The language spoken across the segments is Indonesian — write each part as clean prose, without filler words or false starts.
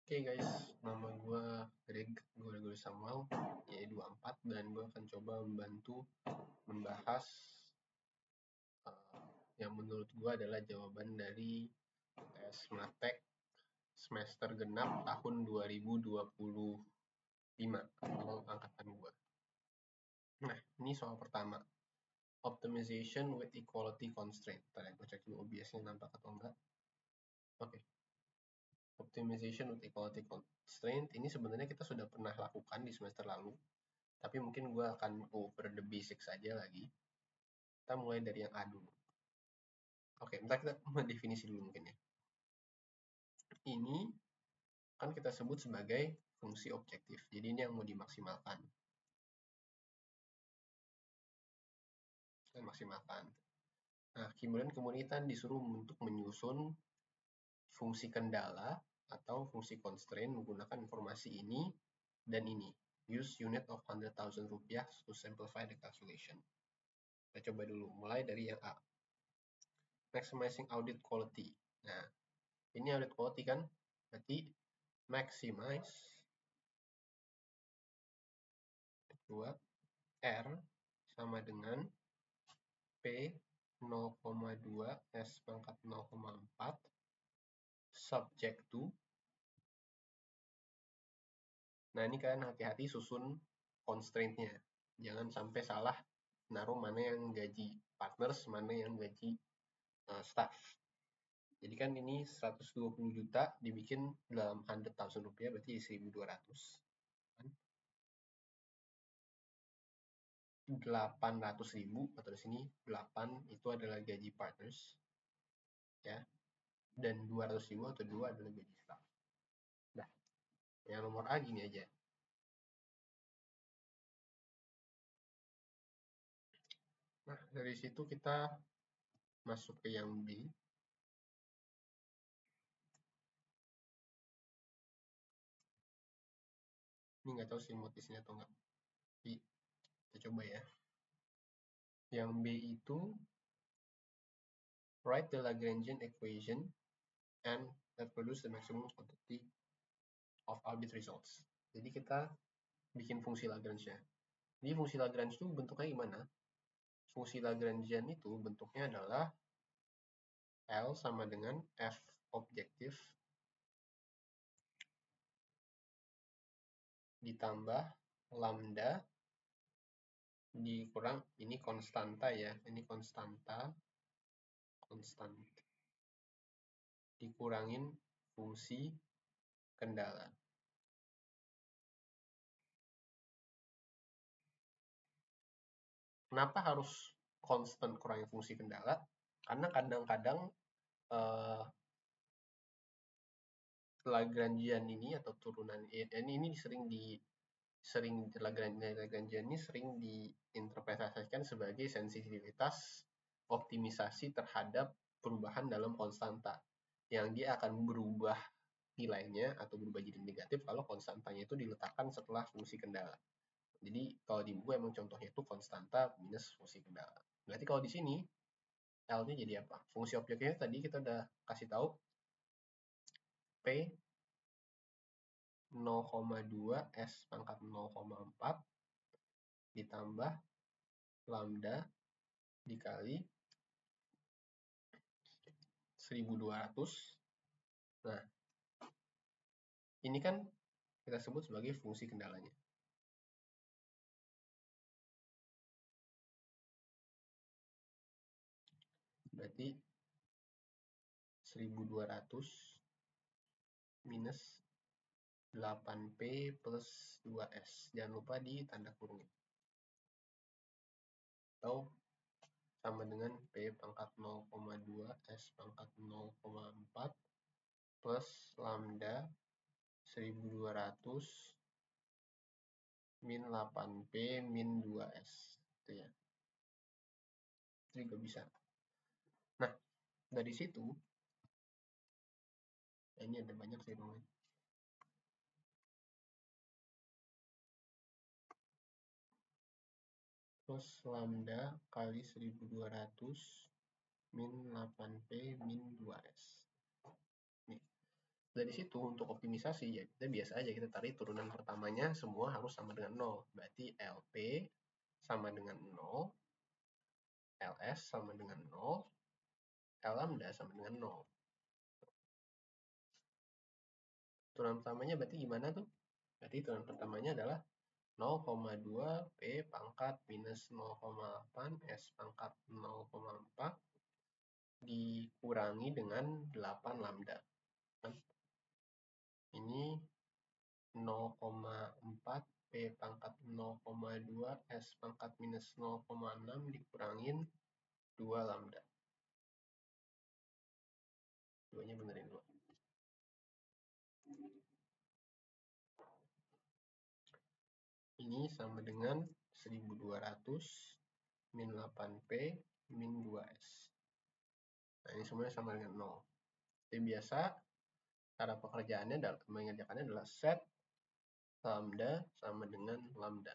Oke guys, nama gue Greg, gue Samuel, Y24, dan gue akan coba membantu membahas yang menurut gue adalah jawaban dari tes Matek semester genap tahun 2025 atau angkatan gue. Nah, ini soal pertama. Optimization with equality constraint. Tadi gue cek dulu OBS-nya nampak atau enggak. Oke. Optimization with equality constraint ini sebenarnya kita sudah pernah lakukan di semester lalu, tapi mungkin gue akan over the basics saja lagi. Kita mulai dari yang A dulu. Oke, bentar kita mendefinisi dulu mungkin ya. Ini kan kita sebut sebagai fungsi objektif, jadi ini yang mau dimaksimalkan. Nah, kemudian kita disuruh untuk menyusun fungsi kendala atau fungsi constraint menggunakan informasi ini dan ini. Use unit of 100,000 rupiah to simplify the calculation. Kita coba dulu, mulai dari yang A. Maximizing audit quality. Nah, ini audit quality kan, berarti maximize 2 R sama dengan P 0,2 S pangkat 0,4 subject to. Nah, ini kalian hati-hati susun constraint-nya. Jangan sampai salah naruh mana yang gaji partners, mana yang gaji staff. Jadi kan ini 120 juta dibikin dalam 100,000 rupiah, berarti 1.200. 800.000 atau di sini 8 itu adalah gaji partners ya, dan 200.000 atau 2 adalah gaji staff. Nah, yang nomor A gini aja. Nah, dari situ kita masuk ke yang B. Ini nggak tahu sih motifnya atau nggak, tapi kita coba ya. Yang B itu write the Lagrangian equation and that produce the maximum quantity of audit results. Jadi kita bikin fungsi Lagrange. Jadi fungsi Lagrange itu bentuknya gimana? Fungsi Lagrangian itu bentuknya adalah L sama dengan F objektif ditambah lambda dikurang ini konstanta ya, ini konstanta dikurangin fungsi kendala. Kenapa harus konstan kurangin fungsi kendala? Karena kadang-kadang Lagrangian ini atau turunan ini sering Lagrangian ini sering diinterpretasikan sebagai sensitivitas optimisasi terhadap perubahan dalam konstanta, yang dia akan berubah nilainya atau berubah jadi negatif kalau konstantanya itu diletakkan setelah fungsi kendala. Jadi kalau di buku emang contohnya itu konstanta minus fungsi kendala. Berarti kalau di sini L-nya jadi apa? Fungsi objeknya tadi kita udah kasih tahu P 0,2 S pangkat 0,4 ditambah lambda dikali 1.200. Nah, ini kan kita sebut sebagai fungsi kendalanya. Berarti 1.200 minus 8P plus 2S. Jangan lupa di tanda kurung. Atau sama dengan P pangkat 0,2 S pangkat 0,4 plus lambda 1.200 min 8P min 2S. Itu ya. Itu juga bisa. Nah, dari situ, ini ada banyak sih namanya. Plus lambda kali 1.200 min 8P min 2S. Nih, dari situ untuk optimisasi ya kita biasa aja kita tarik turunan pertamanya semua harus sama dengan 0. Berarti LP sama dengan 0, LS sama dengan 0, L lambda sama dengan 0. Turunan pertamanya berarti gimana tuh? Berarti turunan pertamanya adalah 0,2 P pangkat minus 0,8 S pangkat 0,4 dikurangi dengan 8 lambda. Ini 0,4 P pangkat 0,2 S pangkat minus 0,6 dikurangin 2 lambda. Duanya benerin dulu. Ini sama dengan 1200 min 8P min 2S. Nah, ini semuanya sama dengan 0. Jadi biasa cara pekerjaannya mengerjakannya adalah set lambda sama dengan lambda.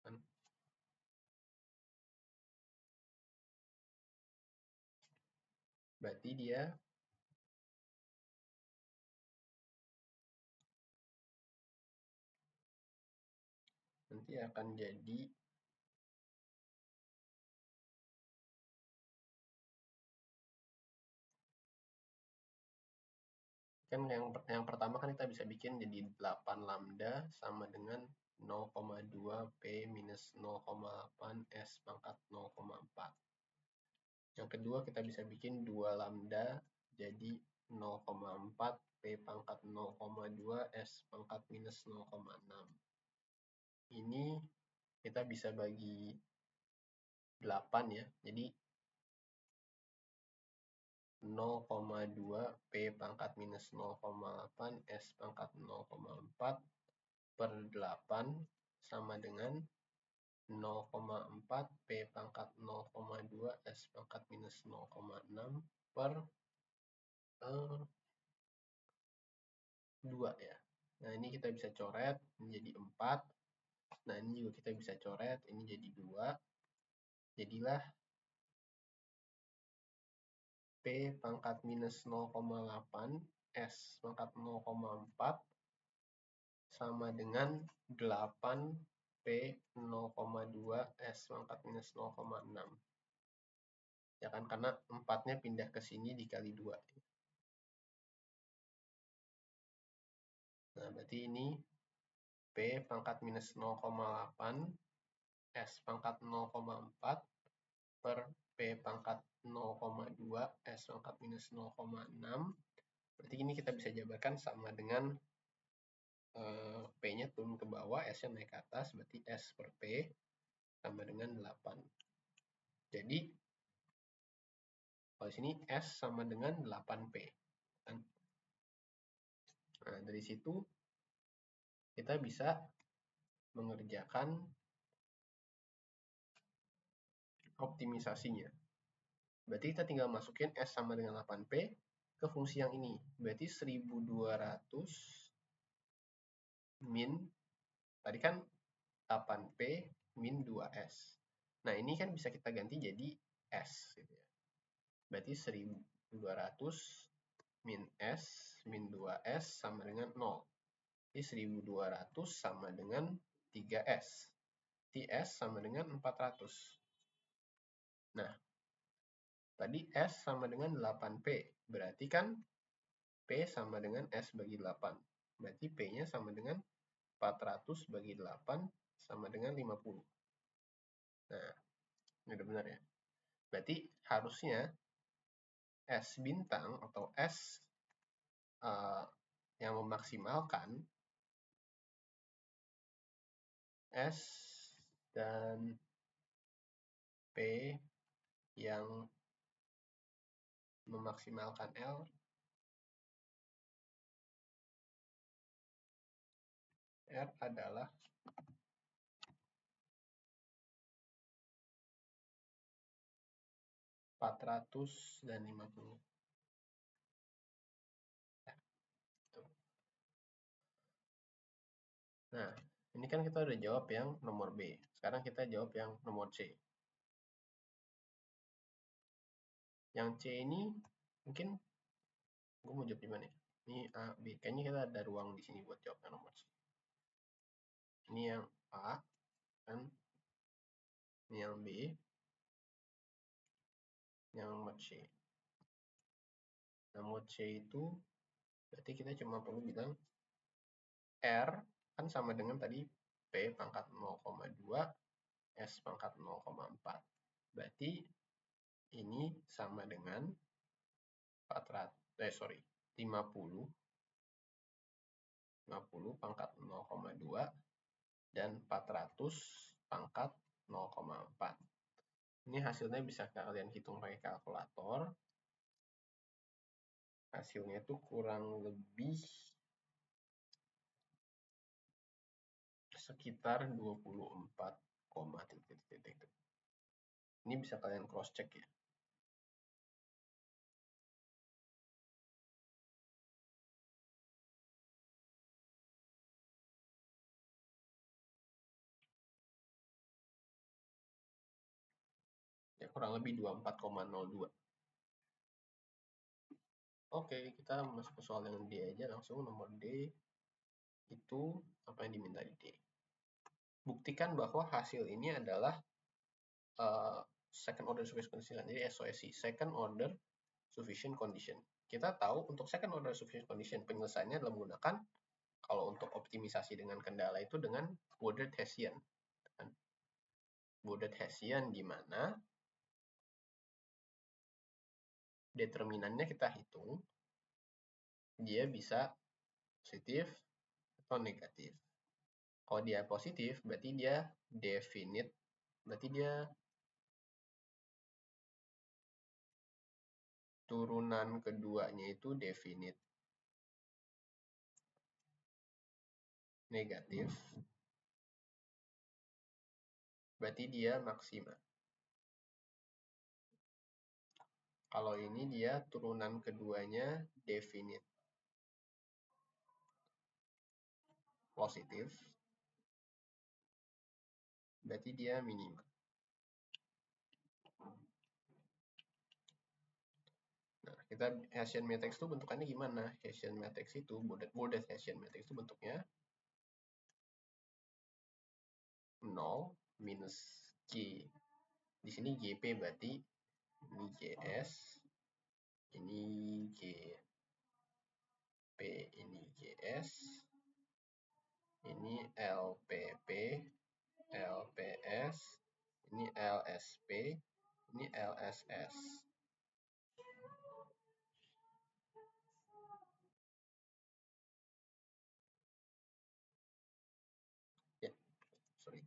Kan? Berarti dia nanti akan jadi kan yang pertama kan kita bisa bikin jadi 8 lambda sama dengan 0,2 P minus 0,8 S pangkat 0,4. Yang kedua kita bisa bikin 2 lambda jadi 0,4 P pangkat 0,2 S pangkat minus 0,6. Ini kita bisa bagi 8 ya. Jadi 0,2 P pangkat minus 0,8 S pangkat 0,4 per 8 sama dengan 0,4 P pangkat 0,2 S pangkat minus 0,6 per 2 ya. Nah ini kita bisa coret menjadi 4. Nah ini juga kita bisa coret ini jadi 2. Jadilah P pangkat minus 0,8 S pangkat 0,4 sama dengan 8 P 0,2 S pangkat minus 0,6. Ya kan, karena 4-nya pindah ke sini dikali 2. Nah, berarti ini P pangkat minus 0,8 S pangkat 0,4 per P pangkat 0,2 S pangkat minus 0,6. Berarti ini kita bisa jabarkan sama dengan P-nya turun ke bawah, S-nya naik ke atas, berarti S per P sama dengan 8. Jadi, kalau di sini S sama dengan 8P. Kan? Nah, dari situ kita bisa mengerjakan optimisasinya. Berarti kita tinggal masukin S sama dengan 8P ke fungsi yang ini. Berarti 1200 min, tadi kan 8P min 2S. Nah, ini kan bisa kita ganti jadi S. Gitu ya. Berarti 1200 min S min 2S sama dengan 0. Jadi 1200 sama dengan 3S. S sama dengan 400. Nah, tadi S sama dengan 8P. Berarti kan P sama dengan S bagi 8. Berarti P-nya sama dengan 400 bagi 8 sama dengan 50. Nah, ini udah benar ya. Berarti harusnya S bintang atau S yang memaksimalkan S dan P yang memaksimalkan L R adalah 400 dan 50. Nah, ini kan kita udah jawab yang nomor B. Sekarang kita jawab yang nomor C. Yang C ini mungkin gue mau jawab di mana ya? Ini A, B. Kayaknya kita ada ruang di sini buat jawab nomor C. Ini yang A, kan? Ini yang B, yang nomor C. Nomor C itu berarti kita cuma perlu bilang R kan sama dengan tadi P pangkat 0,2 S pangkat 0,4. Berarti ini sama dengan 50 pangkat 0,2 dan 400 pangkat 0,4. Ini hasilnya bisa kalian hitung pakai kalkulator. Hasilnya itu kurang lebih sekitar 24, titik. Ini bisa kalian cross check ya. Ya kurang lebih 24,02. Oke, kita masuk ke soal yang D aja langsung. Nomor D itu apa yang diminta di D. Buktikan bahwa hasil ini adalah second order sufficient condition. Jadi SOSC, second order sufficient condition. Kita tahu untuk second order sufficient condition penyelesaiannya adalah menggunakan, kalau untuk optimisasi dengan kendala itu dengan ordered Hessian. Ordered Hessian di mana determinannya kita hitung, dia bisa positif atau negatif. Kalau dia positif, berarti dia definite, berarti dia turunan keduanya itu definite. Negatif, berarti dia maksima. Kalau ini dia turunan keduanya definite. Positif, berarti dia minima. Nah, kita Hessian matrix itu bentukannya gimana? Hessian matrix itu, Bordet Hessian matrix itu bentuknya 0 minus G. Di sini GP berarti ini GS, ini GP, ini GS, ini LPP, LPS, ini LSP, ini LSS. Ya, sorry.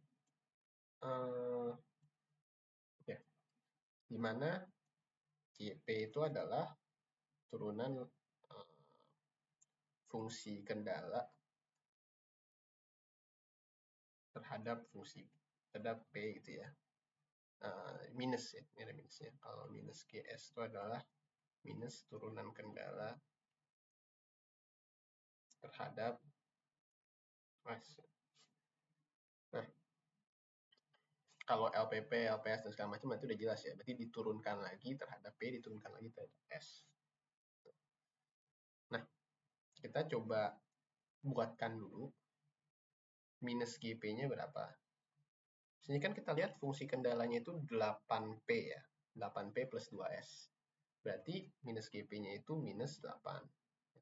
Ya, dimana GP itu adalah turunan fungsi kendala terhadap P gitu ya. Minus ya, ini ada minusnya. Kalau minus GS itu adalah minus turunan kendala terhadap S. Nah, kalau LPP, LPS dan segala macam itu udah jelas ya. Berarti diturunkan lagi terhadap P, diturunkan lagi terhadap S. Nah, kita coba buatkan dulu minus GP-nya berapa. Sini kan kita lihat fungsi kendalanya itu 8P ya. 8P plus 2S. Berarti minus GP-nya itu minus 8.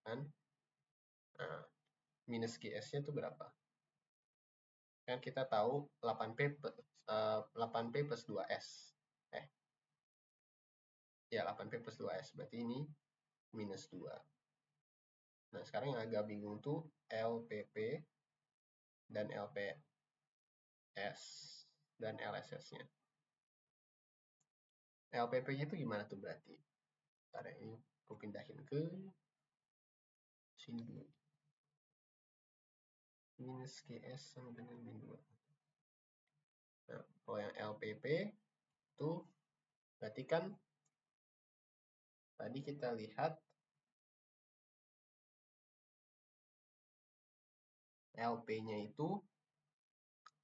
Kan? Nah, minus GS-nya itu berapa? Kan kita tahu 8P plus 2S. Ya 8P plus 2S. Berarti ini minus 2. Nah, sekarang yang agak bingung tuh LPP dan LPS dan LSS-nya. LPP-nya itu gimana tuh berarti? Ntar ini aku pindahin ke sini dulu. Minus GS sama dengan min 2. Nah, kalau yang LPP itu berarti kan tadi kita lihat LP-nya itu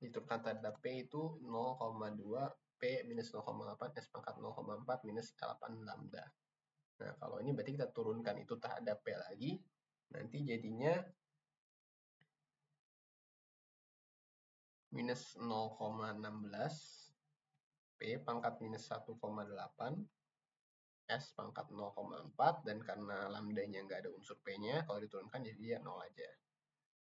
diturunkan terhadap P itu 0,2 P minus 0,8 S pangkat 0,4 minus L8 lambda. Nah, kalau ini berarti kita turunkan itu terhadap P lagi, Nanti jadinya minus 0,16 P pangkat minus 1,8 S pangkat 0,4, dan karena lambdanya nggak ada unsur P-nya, kalau diturunkan jadi ya 0 aja.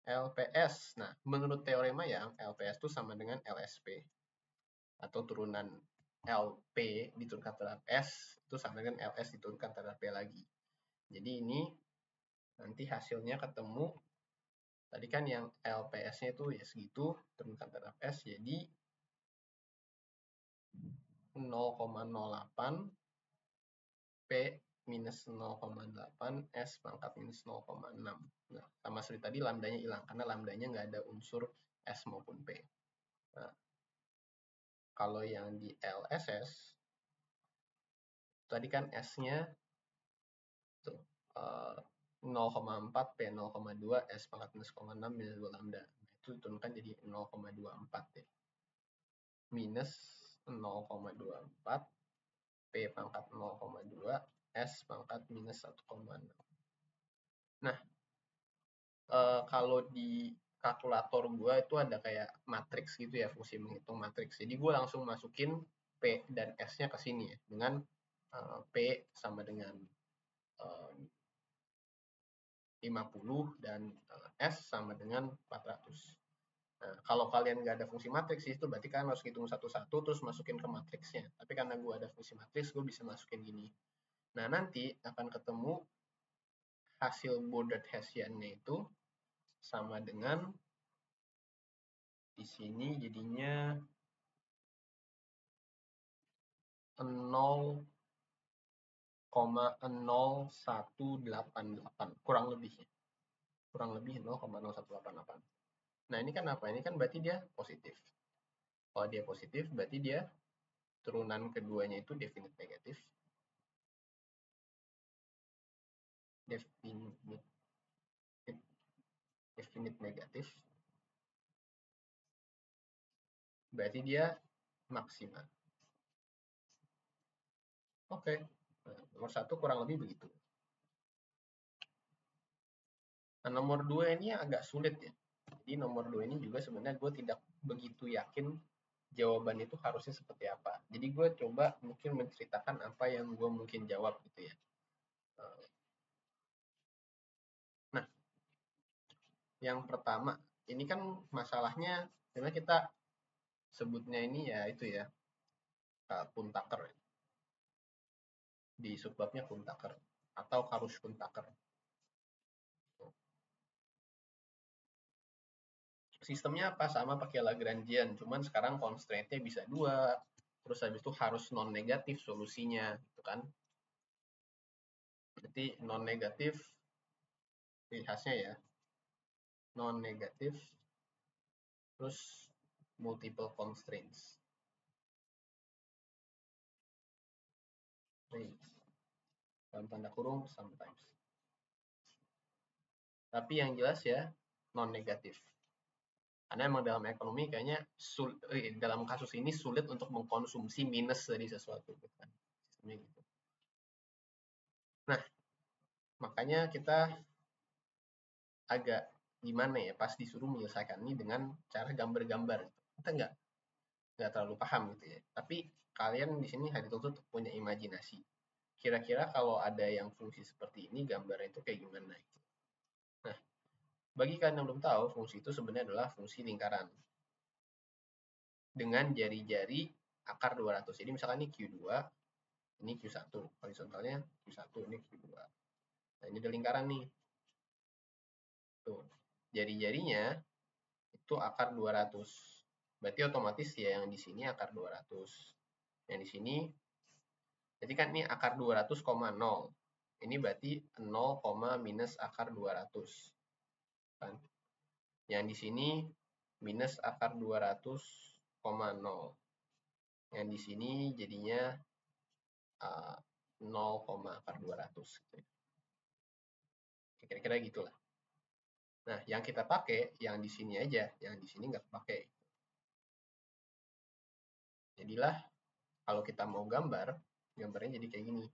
LPS, nah menurut teorema Young, LPS itu sama dengan LSP, atau turunan LP diturunkan terhadap S itu sama dengan LS diturunkan terhadap P lagi. Jadi ini nanti hasilnya ketemu, tadi kan yang LPS-nya itu ya segitu, turunkan terhadap S, jadi 0,08 P minus 0,8 S pangkat minus 0,6. Nah, sama seperti tadi lambdanya hilang, karena lambdanya nggak ada unsur S maupun P. Nah, kalau yang di LSS, tadi kan S-nya tuh 0,4 P 0,2 S pangkat minus 0,6 minus 2 lambda. Nah, itu diturunkan jadi 0,24 ya. Minus 0,24 P pangkat 0,2 S pangkat minus 1,6. Nah, kalau di kalkulator gue itu ada kayak matriks gitu ya, fungsi menghitung matriks. Jadi gue langsung masukin P dan S-nya ke sini ya, dengan P sama dengan 50 dan S sama dengan 400. Nah, kalau kalian nggak ada fungsi matriks itu berarti kalian harus hitung satu-satu terus masukin ke matriksnya. Tapi karena gue ada fungsi matriks, gue bisa masukin gini. Nah, nanti akan ketemu hasil bordered Hessian-nya itu sama dengan di sini jadinya 0,0188 kurang lebih 0,0188. Nah, ini kan apa? Ini kan berarti dia positif. Kalau dia positif berarti dia turunan keduanya itu definite negatif. Definite negatif. Berarti dia maksimal. Oke. Nah, nomor 1 kurang lebih begitu. Nah, nomor 2 ini agak sulit ya. Jadi nomor 2 ini juga sebenarnya gue tidak begitu yakin jawaban itu harusnya seperti apa. Jadi gue coba mungkin menceritakan apa yang gue mungkin jawab gitu ya. Nah, yang pertama, ini kan masalahnya sebenarnya kita sebutnya ini ya itu ya, Kuhn-Tucker. Di subbabnya Kuhn-Tucker atau Karush-Kuhn-Tucker. Sistemnya apa? Sama pakai Lagrangian, cuman sekarang constraint-nya bisa 2, terus habis itu harus non-negatif solusinya, gitu kan. Berarti non-negatif, khasnya ya, non-negatif, terus multiple constraints. Dalam tanda kurung, sometimes. Tapi yang jelas ya, non-negatif. Karena emang dalam ekonomi kayaknya dalam kasus ini sulit untuk mengkonsumsi minus dari sesuatu. Kan? Sistemnya gitu. Nah, makanya kita agak gimana ya pas disuruh menyelesaikan ini dengan cara gambar-gambar. Kita nggak terlalu paham gitu ya. Tapi kalian di sini hari itu punya imajinasi. Kira-kira kalau ada yang fungsi seperti ini, gambarnya itu kayak gimana? Nah, bagi kalian yang belum tahu, fungsi itu sebenarnya adalah fungsi lingkaran. Dengan jari-jari akar 200. Jadi misalkan ini Q2, ini Q1. Horizontalnya Q1, ini Q2. Nah, ini ada lingkaran nih. Tuh. Jari-jarinya itu akar 200. Berarti otomatis ya yang di sini akar 200. Yang di sini, jadi kan ini akar 200,0. Ini berarti 0, minus akar 200. Kan? Yang di sini minus akar 200,0. Yang di sini jadinya 0, akar 200. Kira-kira gitulah. Nah, yang kita pakai yang di sini aja, yang di sini nggak pakai. Jadilah kalau kita mau gambar, gambarnya jadi kayak gini.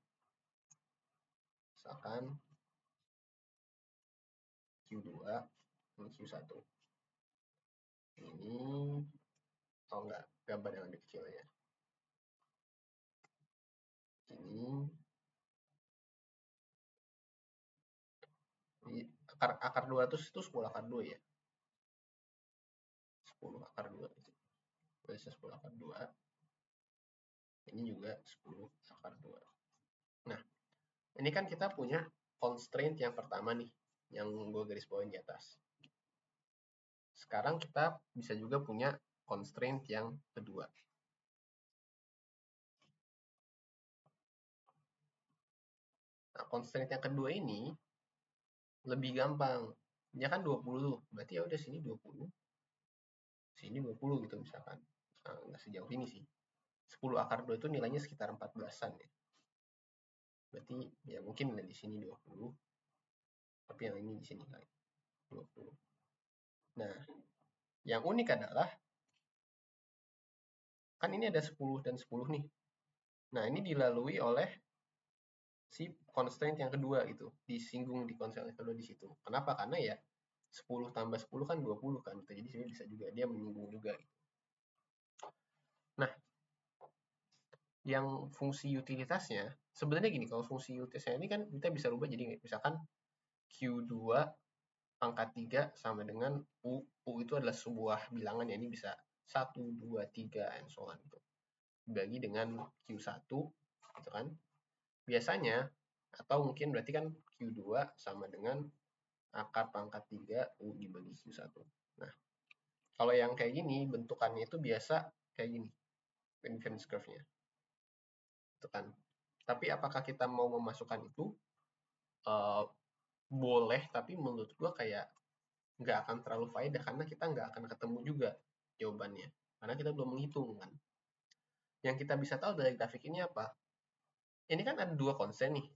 Misalkan Q2, ini Q1. Ini, oh enggak, gambar yang lebih kecil ya. Ini akar 200 itu 10 akar 2 ya. 10 akar 2 itu. Biasa 10 akar 2. Ini juga 10 akar 2. Nah, ini kan kita punya constraint yang pertama nih, yang gue garis bawain di atas. Sekarang kita bisa juga punya constraint yang kedua. Nah, constraint yang kedua ini lebih gampang. Dia kan 20 tuh, berarti ya udah sini 20. Sini 20 gitu misalkan. Nah, nggak sejauh ini sih. 10 akar 2 itu nilainya sekitar 14-an ya. Berarti ya mungkin di sini 20. Tapi yang ini di sini kali 20. Nah, yang unik adalah kan ini ada 10 dan 10 nih. Nah, ini dilalui oleh si constraint yang kedua gitu, disinggung di constraint yang kedua di situ. Kenapa? Karena ya 10 tambah 10 kan 20 kan. Jadi sini bisa juga dia menyinggung juga. Nah, yang fungsi utilitasnya sebenarnya gini, kalau fungsi utilitasnya ini kan kita bisa rubah jadi misalkan Q2 pangkat 3 sama dengan U. U itu adalah sebuah bilangan ya, ini bisa 1, 2, 3, and so on gitu. Dibagi dengan Q1 gitu kan. Biasanya, atau mungkin berarti kan Q2 sama dengan akar pangkat 3 U dibagi Q1. Nah, kalau yang kayak gini, bentukannya itu biasa kayak gini, inference curve-nya. Itu kan. Tapi apakah kita mau memasukkan itu? Boleh, tapi menurut gua kayak nggak akan terlalu faedah karena kita nggak akan ketemu juga jawabannya. Karena kita belum menghitung kan. Yang kita bisa tahu dari grafik ini apa? Ini kan ada dua constraint nih.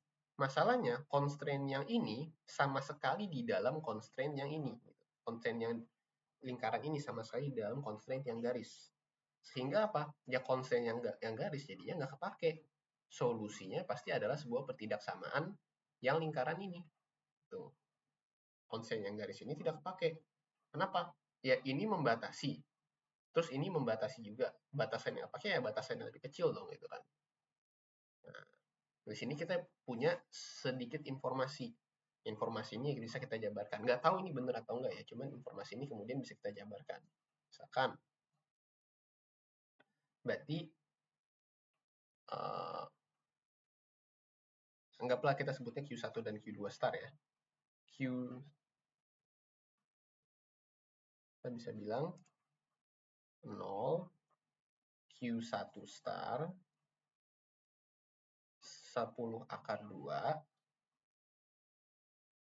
Masalahnya, constraint yang ini sama sekali di dalam constraint yang ini. Constraint yang lingkaran ini sama sekali di dalam constraint yang garis. Sehingga apa? Ya constraint yang garis jadinya nggak kepake. Solusinya pasti adalah sebuah pertidaksamaan yang lingkaran ini. Tuh. Constraint yang garis ini tidak kepake. Kenapa? Ya ini membatasi. Terus ini membatasi juga. Batasan yang pakai ya batasan yang lebih kecil dong gitu kan. Nah, di sini kita punya sedikit informasi. Informasi ini bisa kita jabarkan. Nggak tahu ini benar atau enggak ya, cuman informasi ini kemudian bisa kita jabarkan. Misalkan, berarti anggaplah kita sebutnya Q1 dan Q2 star ya. Kita bisa bilang 0, Q1 star, 10 akar 2,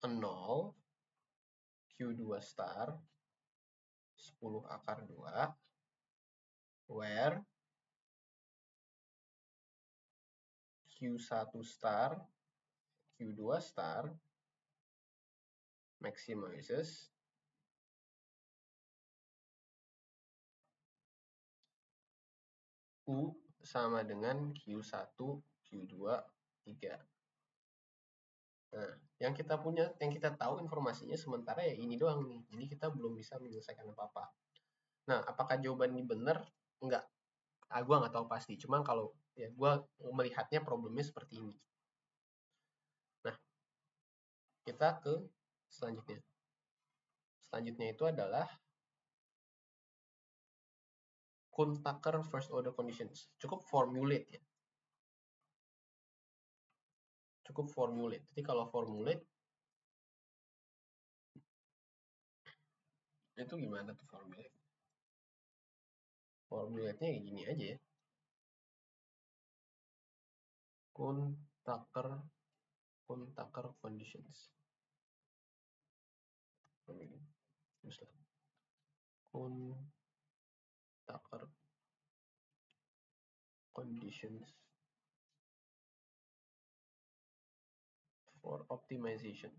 0, Q2 star, 10 akar 2, where Q1 star, Q2 star maximizes U sama dengan Q1, Q2, 3. Nah, yang kita punya, yang kita tahu informasinya sementara ya ini doang nih. Jadi kita belum bisa menyelesaikan apa-apa. Nah, apakah jawaban ini benar? Enggak. Gue nggak tahu pasti. Cuma kalau ya gue melihatnya problemnya seperti ini. Nah, kita ke selanjutnya. Selanjutnya itu adalah Kuhn-Tucker first order conditions. Cukup formulate ya. Cukup formulate. Jadi kalau formulate itu gimana tuh formulate? Formulate-nya kayak gini aja ya. Kuhn-Tucker conditions. Kuhn-Tucker conditions for optimization.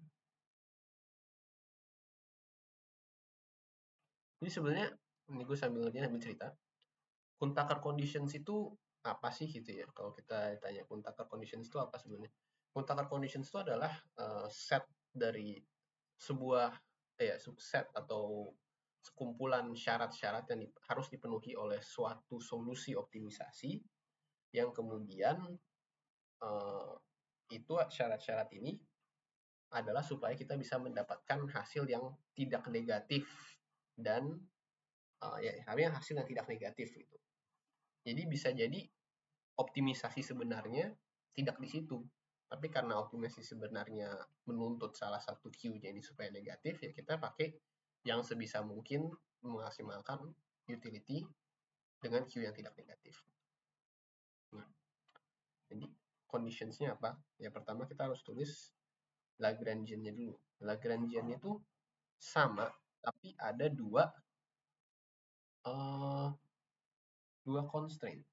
Jadi sebenarnya ini gue sambil cerita. Kuhn-Tucker conditions itu apa sih gitu ya? Kalau kita tanya Kuhn-Tucker conditions itu apa sebenarnya? Kuhn-Tucker conditions itu adalah set dari sebuah subset atau sekumpulan syarat-syarat yang harus dipenuhi oleh suatu solusi optimisasi yang kemudian itu syarat-syarat ini adalah supaya kita bisa mendapatkan hasil yang tidak negatif dan hasil yang tidak negatif gitu. Jadi bisa jadi optimisasi sebenarnya tidak di situ. Tapi karena optimisasi sebenarnya menuntut salah satu Q-nya ini supaya negatif, ya kita pakai yang sebisa mungkin memaksimalkan utility dengan Q yang tidak negatif. Nah, jadi conditions-nya apa? Ya pertama kita harus tulis Lagrangian-nya dulu. Lagrangian itu sama, tapi ada dua constraint.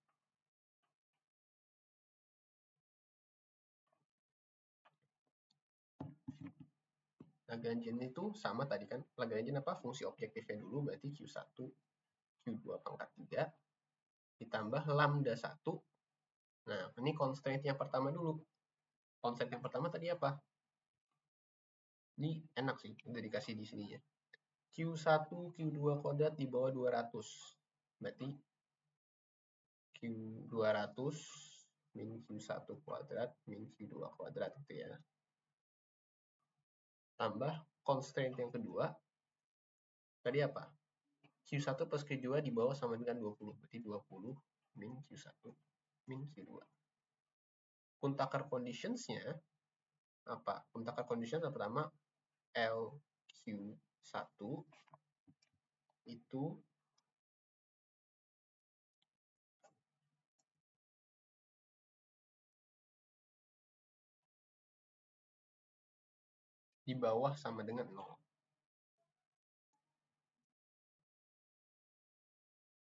Lagrangian itu sama tadi kan. Lagrangian apa? Fungsi objektifnya dulu berarti Q1, Q2 pangkat 3 ditambah lambda 1. Nah, ini constraint yang pertama dulu. Constraint yang pertama tadi apa? Ini enak sih, udah dikasih di sini ya. Q1, Q2 kuadrat di bawah 200. Berarti Q200 min Q1 kuadrat min Q2 kuadrat gitu ya. Tambah constraint yang kedua, tadi apa? Q1 plus Q2 di bawah sama dengan 20. Berarti 20 min Q1 min Q2. Kuntakar conditionsnya apa? Kuntakar condition pertama LQ1 itu di bawah sama dengan 0.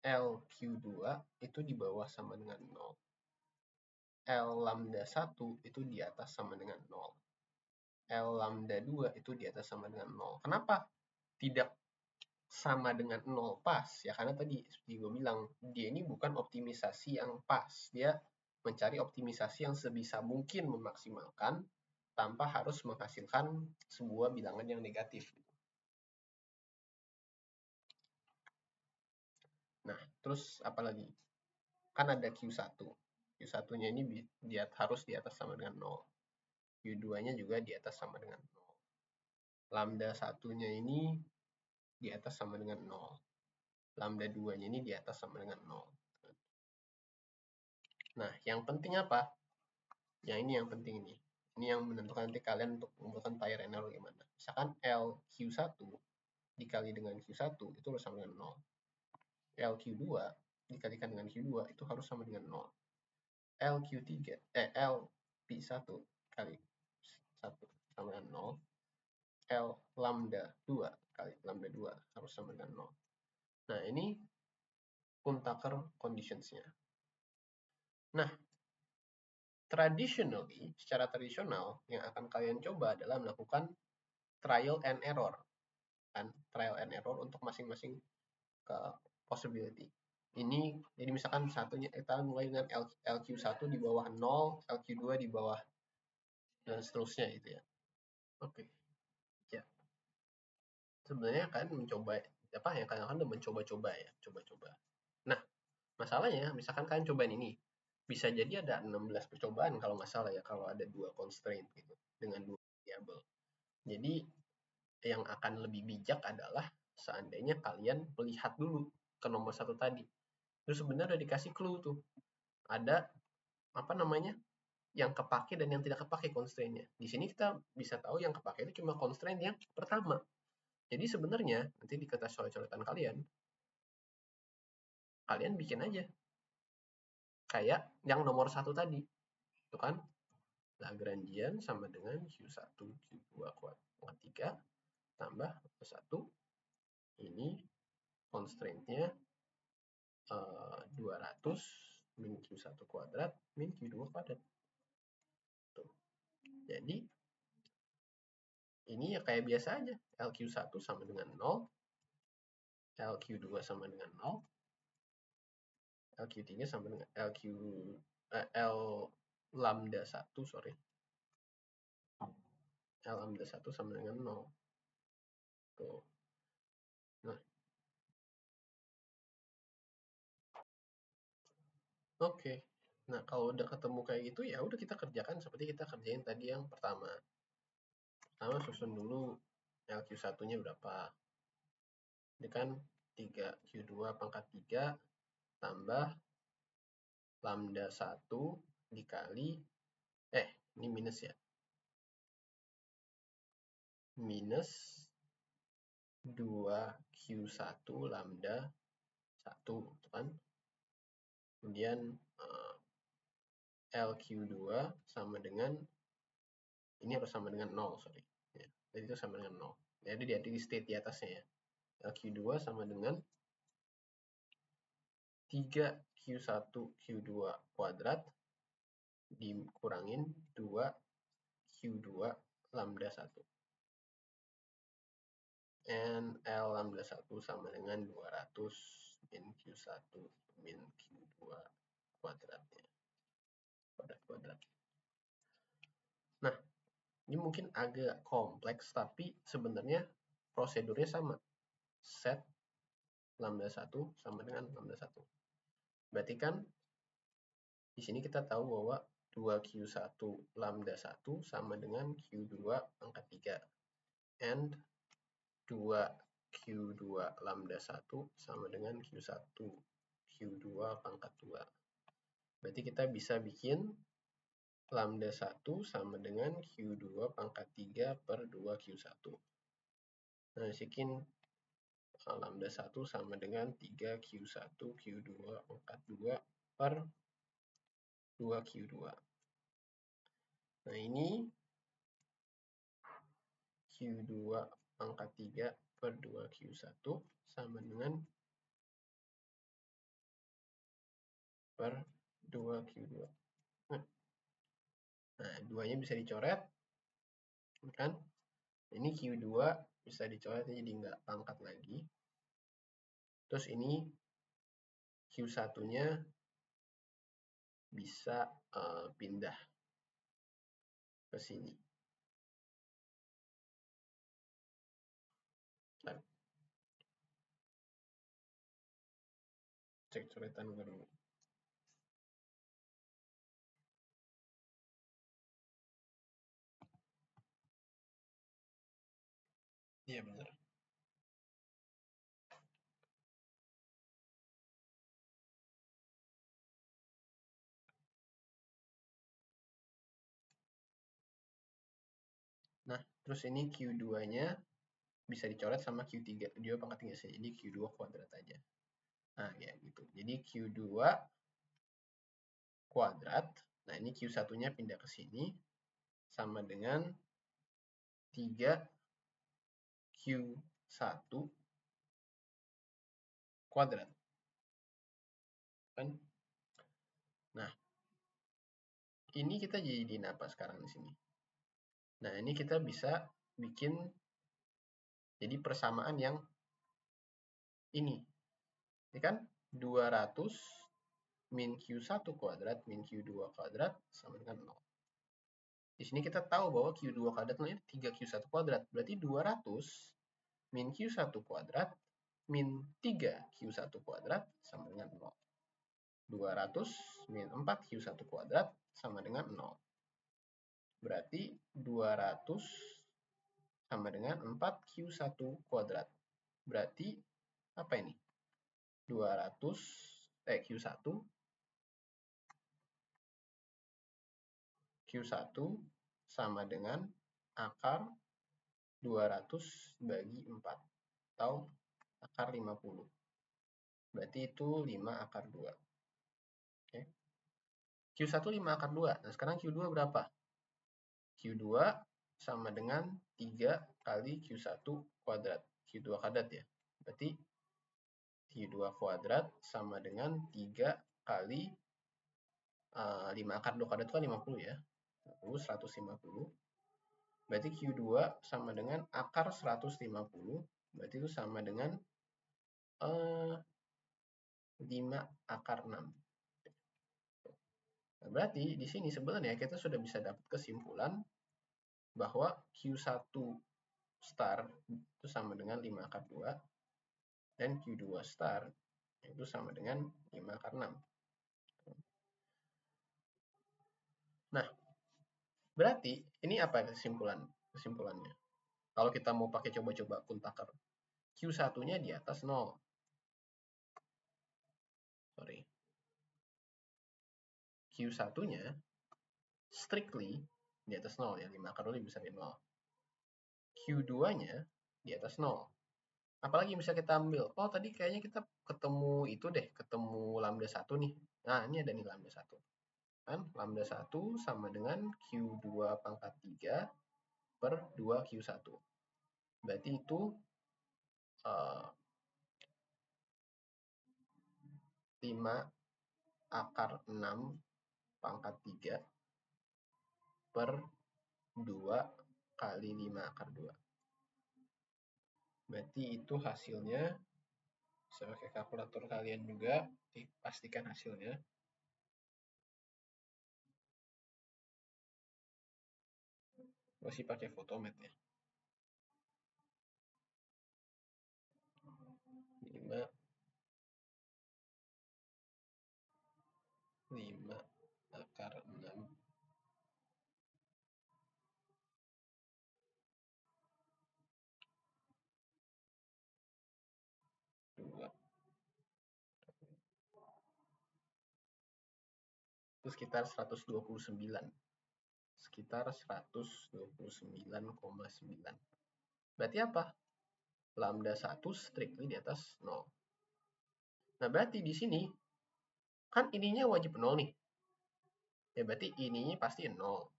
LQ2 itu di bawah sama dengan 0. L lambda 1 itu di atas sama dengan 0. L lambda 2 itu di atas sama dengan 0. Kenapa tidak sama dengan 0 pas? Ya karena tadi seperti gue bilang, dia ini bukan optimisasi yang pas. Dia mencari optimisasi yang sebisa mungkin memaksimalkan tanpa harus menghasilkan sebuah bilangan yang negatif. Nah, terus apa lagi? Kan ada Q1. Q1-nya ini harus di atas sama dengan 0. Q2-nya juga di atas sama dengan 0. Lambda 1-nya ini di atas sama dengan 0. Lambda 2-nya ini di atas sama dengan 0. Nah, yang penting apa? Yang ini yang penting ini. Ini yang menentukan nanti kalian untuk membuatkan trial and error gimana. Misalkan LQ1 dikali dengan Q1 itu harus sama dengan 0. LQ2 dikalikan dengan Q2 itu harus sama dengan 0. LQ3 LP1 kali 1 sama dengan 0. L lambda 2 kali lambda 2 harus sama dengan 0. Nah, ini Kuntakar conditionsnya. Nah, secara tradisional yang akan kalian coba adalah melakukan trial and error. Kan? Trial and error untuk masing-masing possibility. Ini jadi misalkan satunya kita mulai dengan LQ1 di bawah 0, LQ2 di bawah dan seterusnya gitu ya. Oke. Ya. Sebenarnya kalian mencoba apa ya, kalian udah mencoba-coba ya, coba-coba. Nah, masalahnya misalkan kalian cobain ini, bisa jadi ada 16 percobaan kalau nggak salah ya, kalau ada 2 constraint gitu dengan 2 variable. Jadi yang akan lebih bijak adalah seandainya kalian melihat dulu ke nomor 1 tadi. Terus sebenarnya udah dikasih clue tuh. Ada apa namanya? Yang kepake dan yang tidak kepake constraint-nya. Di sini kita bisa tahu yang kepake itu cuma constraint yang pertama. Jadi sebenarnya nanti di kertas coret-coretan kalian bikin aja kayak yang nomor 1 tadi. Itu kan Lagrangian sama dengan Q1 Q2 kuadrat 3 tambah 1. Ini constraint-nya 200 min Q1 kuadrat min Q2 kuadrat. Tuh. Jadi ini ya kayak biasa aja. LQ1 sama dengan 0. LQ2 sama dengan 0. LQ3 sama dengan L lambda 1, sorry. L lambda 1 sama dengan 0. Tuh. Nah, oke. Nah, kalau udah ketemu kayak gitu, ya udah kita kerjakan seperti kita kerjain tadi yang pertama. Pertama susun dulu LQ1-nya berapa. Ini kan 3Q2 pangkat 3 tambah lambda 1 dikali, ini minus ya. Minus 2Q1 lambda 1, kan? Kemudian LQ2 sama dengan, ini harus sama dengan 0, sorry. Ya, jadi itu sama dengan 0. Jadi di state di atasnya ya. LQ2 sama dengan 3Q1 Q2 kuadrat dikurangin 2Q2 lambda 1. And L lambda 1 sama dengan 200 min Q1 min Q2 kuadratnya. Kuadrat. Nah, ini mungkin agak kompleks, tapi sebenarnya prosedurnya sama. Set lambda 1 sama dengan lambda 1. Berarti kan di sini kita tahu bahwa 2Q1 lambda 1 sama dengan Q2 pangkat 3. And 2Q2 lambda 1 sama dengan Q1 Q2 pangkat 2. Berarti kita bisa bikin lambda 1 sama dengan Q2 pangkat 3 per 2Q1. Nah, bikin lambda 1 sama dengan 3Q1 Q2 pangkat 2 per 2Q2. Nah, ini Q2 pangkat 3 per 2Q1 sama dengan per 2Q2. Nah, 2-nya bisa dicoret, kan? Ini Q2 bisa dicoret, jadi nggak pangkat lagi. Terus ini Q1-nya bisa pindah ke sini. Nah, cek coretan dulu. Iya benar. Nah, terus ini Q2-nya bisa dicoret sama Q3. Dia pangkat 3 saja, jadi Q2 kuadrat aja. Nah, ya gitu. Jadi Q2 kuadrat. Nah, ini Q1-nya pindah ke sini sama dengan 3Q1 kuadrat. Kan? Nah, ini kita jadiin apa sekarang di sini? Nah, ini kita bisa bikin jadi persamaan yang ini. Ini kan 200 min Q1 kuadrat min Q2 kuadrat sama dengan 0. Di sini kita tahu bahwa Q2 kuadrat itu 3Q1 kuadrat. Berarti 200 min Q1 kuadrat min 3Q1 kuadrat sama dengan 0. 200 min 4Q1 kuadrat sama dengan 0. Berarti 200 sama dengan 4Q1 kuadrat. Berarti apa ini? 200 Q1 Q1 sama dengan akar 200 bagi 4 atau akar 50. Berarti itu 5 akar 2. Oke. Q1 5 akar 2. Nah, sekarang Q2 berapa? Q2 sama dengan 3 kali Q1 kuadrat. Q2 kuadrat ya. Berarti Q2 kuadrat sama dengan 3 kali 5 akar 2 kuadrat itu kan 50 ya. 150. Berarti Q2 sama dengan akar 150. Berarti itu sama dengan 5 akar 6. Nah, berarti di sini sebenarnya kita sudah bisa dapat kesimpulan bahwa Q1 star itu sama dengan 5 akar 2, dan Q2 star itu sama dengan 5 akar 6. Nah, berarti ini apa kesimpulannya? Kalau kita mau pakai coba-coba Kuhn-Tucker, Q1-nya di atas 0. Sorry. Q1-nya strictly di atas 0 ya, 5 akar 2 lebih besar dari 0. Q2-nya di atas 0. Apalagi yang bisa kita ambil? Oh, tadi kayaknya kita ketemu itu deh, ketemu lambda 1 nih. Nah, ini ada nih lambda 1. Kan lambda 1 sama dengan Q2 pangkat 3 per 2Q1. Berarti itu 5 akar 6 pangkat 3 per 2 kali 5 akar 2. Berarti itu hasilnya, bisa pakai kalkulator kalian juga, dipastikan hasilnya. Masih pakai Photomat ya. 5 akar 6 2 itu sekitar 129. Sekitar 129,9. Berarti apa? Lambda 1 strictly di atas 0. Nah, berarti di sini kan ininya wajib 0 nih. Ya berarti ininya pasti 0.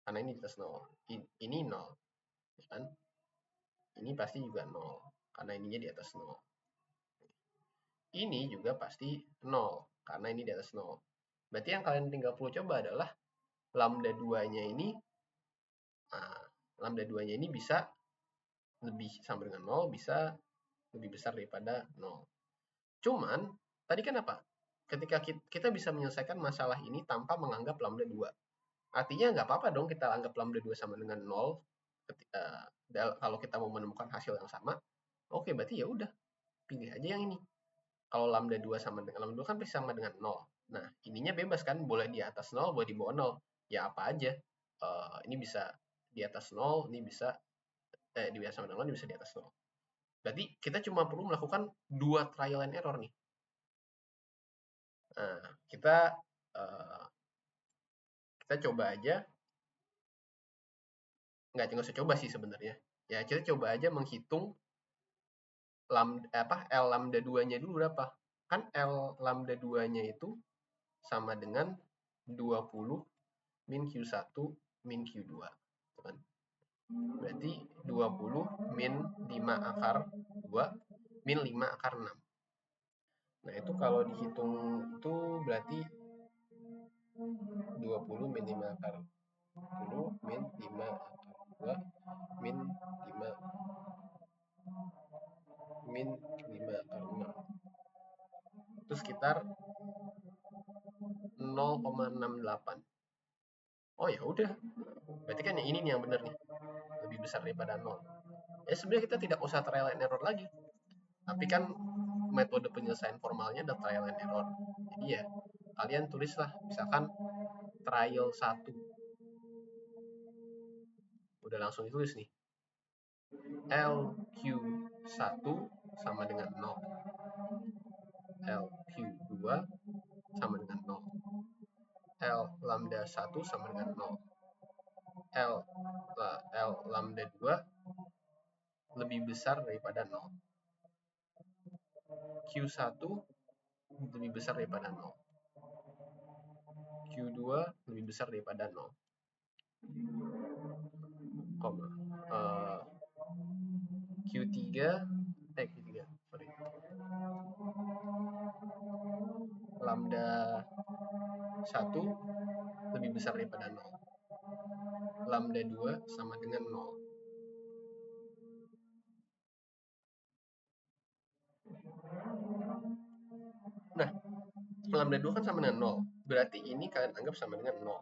Karena ini di atas 0. Ini 0. Ya kan? Ini pasti juga 0. Karena ininya di atas 0. Ini juga pasti 0. Karena ini di atas 0. Berarti yang kalian tinggal perlu coba adalah lambda 2-nya ini, lambda 2-nya ini bisa lebih sama dengan 0, bisa lebih besar daripada 0. Cuman, tadi kan apa? Ketika kita bisa menyelesaikan masalah ini tanpa menganggap lambda 2. Artinya nggak apa-apa dong kita anggap lambda 2 sama dengan 0 kalau kita mau menemukan hasil yang sama. Oke, berarti ya udah, pilih aja yang ini. Kalau lambda 2 sama dengan lambda 2 kan pasti sama dengan 0. Nah, ininya bebas kan, boleh di atas 0, boleh di bawah 0. Ya apa aja. Ini bisa di atas 0, ini bisa di atas sama dengan 0, ini bisa di atas 0. Berarti kita cuma perlu melakukan 2 trial and error nih. Nah, kita coba aja, nggak usah coba sih sebenarnya. Ya, kita coba aja menghitung L lambda 2-nya dulu berapa. Kan L lambda 2-nya itu sama dengan 20 min Q1 min Q2. Kan? Berarti 20 min 5 akar 2 min 5 akar 6. Nah, itu kalau dihitung itu berarti 20 min 5 akar 10 min 5 akar 2 min 5 min 5 akar 6. Itu sekitar 0,68. Oh ya udah. Berarti kan yang ini nih yang benar nih. Lebih besar daripada 0. Ya sebenarnya kita tidak usah trial and error lagi. Tapi kan metode penyelesaian formalnya ada trial and error. Jadi ya kalian tulislah misalkan trial 1. Udah langsung ditulis nih. LQ1 sama dengan 0. LQ2 sama dengan 0. L lambda 1 sama dengan 0. L lambda 2 lebih besar daripada 0. Q1 lebih besar daripada 0. Q2 lebih besar daripada 0. Q3 sorry. Lambda 1 lebih besar daripada 0. Lambda 2 sama dengan 0. Nah, lambda 2 kan sama dengan 0. Berarti ini kalian anggap sama dengan 0.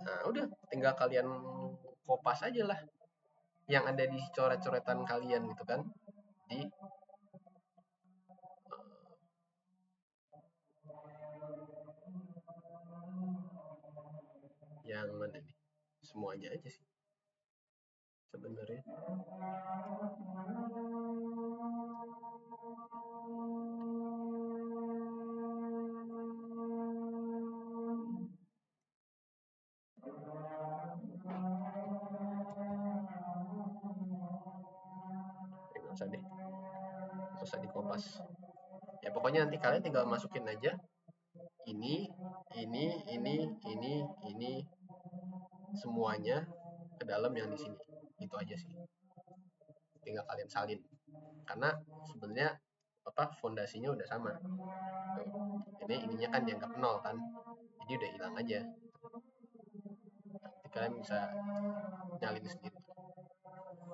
Nah, udah tinggal kalian kopas aja lah. yang ada di coret-coretan kalian gitu kan, di yang mana nih, semuanya aja sih sebenarnya. Nggak usah deh, nggak usah dikopas ya, pokoknya nanti kalian tinggal masukin aja ini semuanya ke dalam yang di sini, itu aja sih, tinggal kalian salin karena sebenarnya fondasinya udah sama. Tuh, ini ininya kan dianggap 0 kan, jadi udah hilang aja, nanti kalian bisa nyalin sendiri.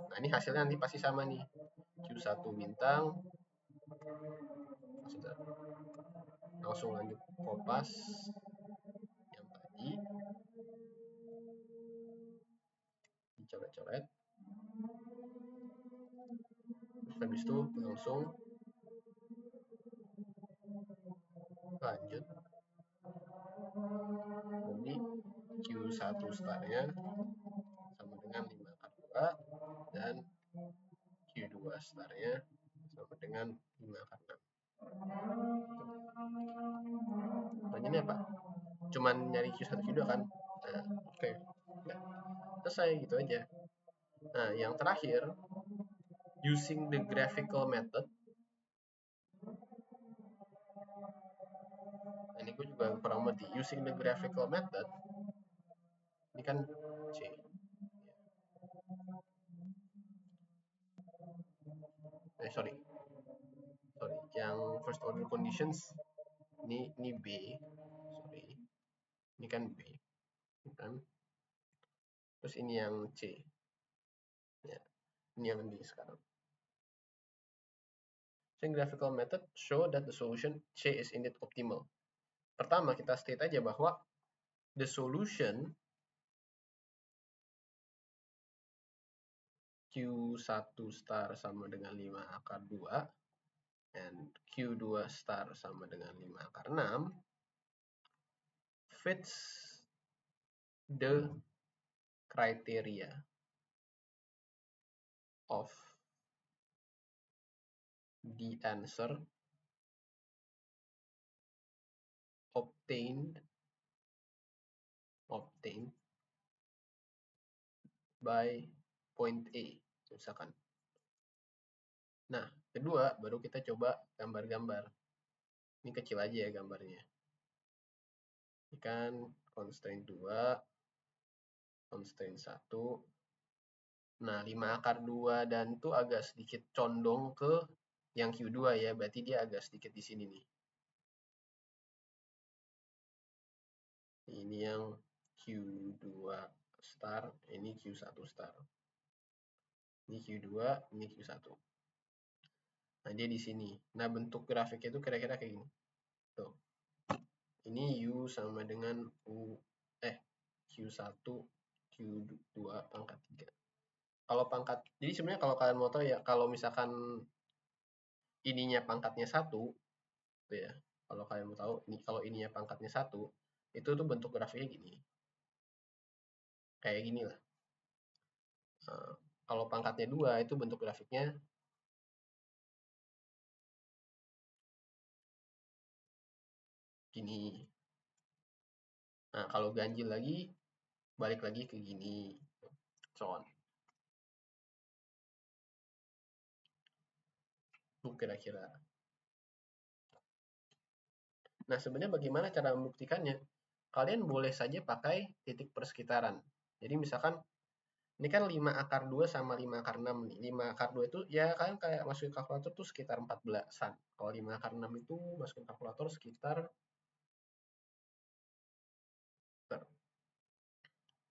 Nah ini hasilnya nanti pasti sama nih, Q1 bintang. Langsung lanjut kopas yang tadi, dicoret-coret, terus habis itu langsung lanjut. Jadi Q1 starnya sama dengan 5 akar 2 dan Q2 starnya sama dengan 5 akar 6. Ini apa? Cuman nyari Q1 Q2 kan? Nah, oke. Nah, selesai gitu aja. Nah, yang terakhir, using the graphical method. Ini gue juga kurang ngerti. Using the graphical method, ini kan C. Sorry. Yang first order conditions ini B. Sorry. Ini kan B. Kan? Terus ini yang C. Ya. Ini yang D sekarang. Using graphical method show that the solution C is indeed optimal. Pertama kita state aja bahwa the solution Q1 star sama dengan 5 akar 2 and Q2 star sama dengan 5 akar 6 fits the criteria of the answer obtained by point A misalkan. Nah, kedua baru kita coba gambar-gambar. Ini kecil aja ya gambarnya. Ini kan constraint 2, constraint 1. Nah, 5 akar 2 dan itu agak sedikit condong ke yang Q2 ya, berarti dia agak sedikit di sini nih. Ini yang Q2 star, ini Q1 star. Ini Q2, ini Q1. Nah, dia di sini. Nah, bentuk grafiknya itu kira-kira kayak gini. Tuh. Ini U sama dengan Q1, Q2 pangkat 3. Kalau pangkat, jadi sebenarnya kalau kalian mau tahu ya, kalau misalkan ininya pangkatnya 1, tuh ya, kalau kalian mau tahu, ini kalau ininya pangkatnya 1, itu tuh bentuk grafiknya gini. Kayak gini lah. Nah, kalau pangkatnya 2, itu bentuk grafiknya gini. Nah, kalau ganjil lagi, balik lagi ke gini. So on. Itu kira-kira. Nah, sebenarnya bagaimana cara membuktikannya? Kalian boleh saja pakai titik persekitaran. Jadi misalkan ini kan 5 akar 2 sama 5 akar 6 nih. 5 akar 2 itu ya kan kayak masukin kalkulator tuh sekitar 14-an. Kalau 5 akar 6 itu masukin kalkulator sekitar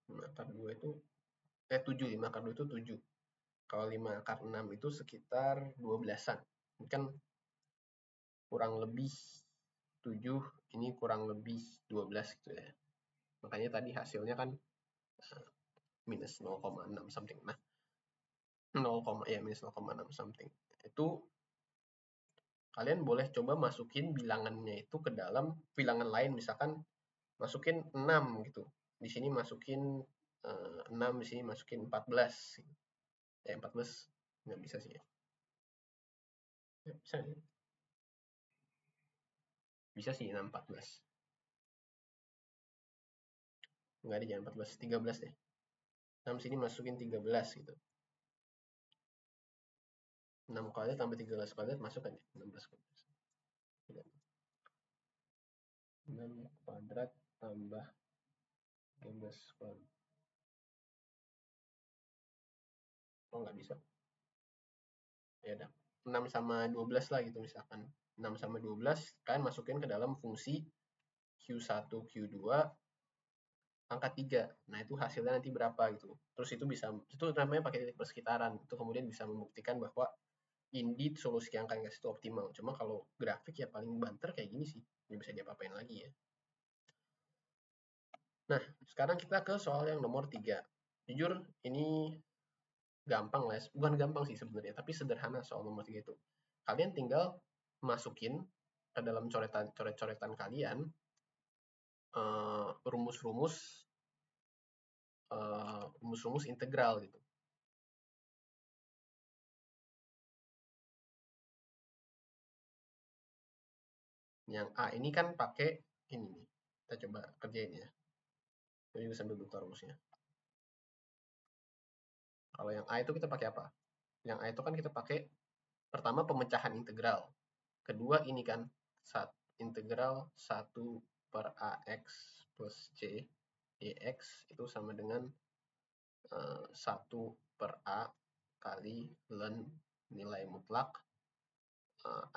5 akar 2 itu 7, 5 akar 2 itu 7. Kalau 5 akar 6 itu sekitar 12-an. Ini kan kurang lebih 7, ini kurang lebih 12 gitu ya. Makanya tadi hasilnya kan minus 0,6 something. Nah, minus 0,6 something. Itu kalian boleh coba masukin bilangannya itu ke dalam bilangan lain, misalkan masukin 6 gitu. Di sini masukin 6, di sini masukin 14. Ya 14 nggak bisa sih ya. Bisa ya? Bisa sih 6, 14. Enggak ada, jangan 14, 13 deh. 6 sini masukin 13 gitu. 6 kuadrat tambah 13 kuadrat masuk kan ya? 16 kuadrat. 6 kuadrat tambah 13 kuadrat. Oh, nggak bisa. Ya udah. 6 sama 12 lah gitu misalkan. 6 sama 12 kalian masukin ke dalam fungsi Q1, Q2 angka 3. Nah, itu hasilnya nanti berapa gitu. Terus itu namanya pakai titik persekitaran. Itu kemudian bisa membuktikan bahwa indeed solusi angka yang itu optimal. Cuma kalau grafik ya paling banter kayak gini sih. Nggak bisa diapa-apain lagi ya. Nah, sekarang kita ke soal yang nomor 3. Jujur, ini gampang lah. Bukan gampang sih sebenarnya, tapi sederhana soal nomor 3 itu. Kalian tinggal masukin ke dalam coret-coretan kalian rumus-rumus integral gitu. Yang A ini kan pakai ini nih. Kita coba kerjain ya. Kita juga sambil buka rumusnya. Kalau yang A itu kita pakai apa? Yang A itu kan kita pakai pertama pemecahan integral. Kedua ini kan integral 1 per AX plus C dx itu sama dengan 1 per A kali ln nilai mutlak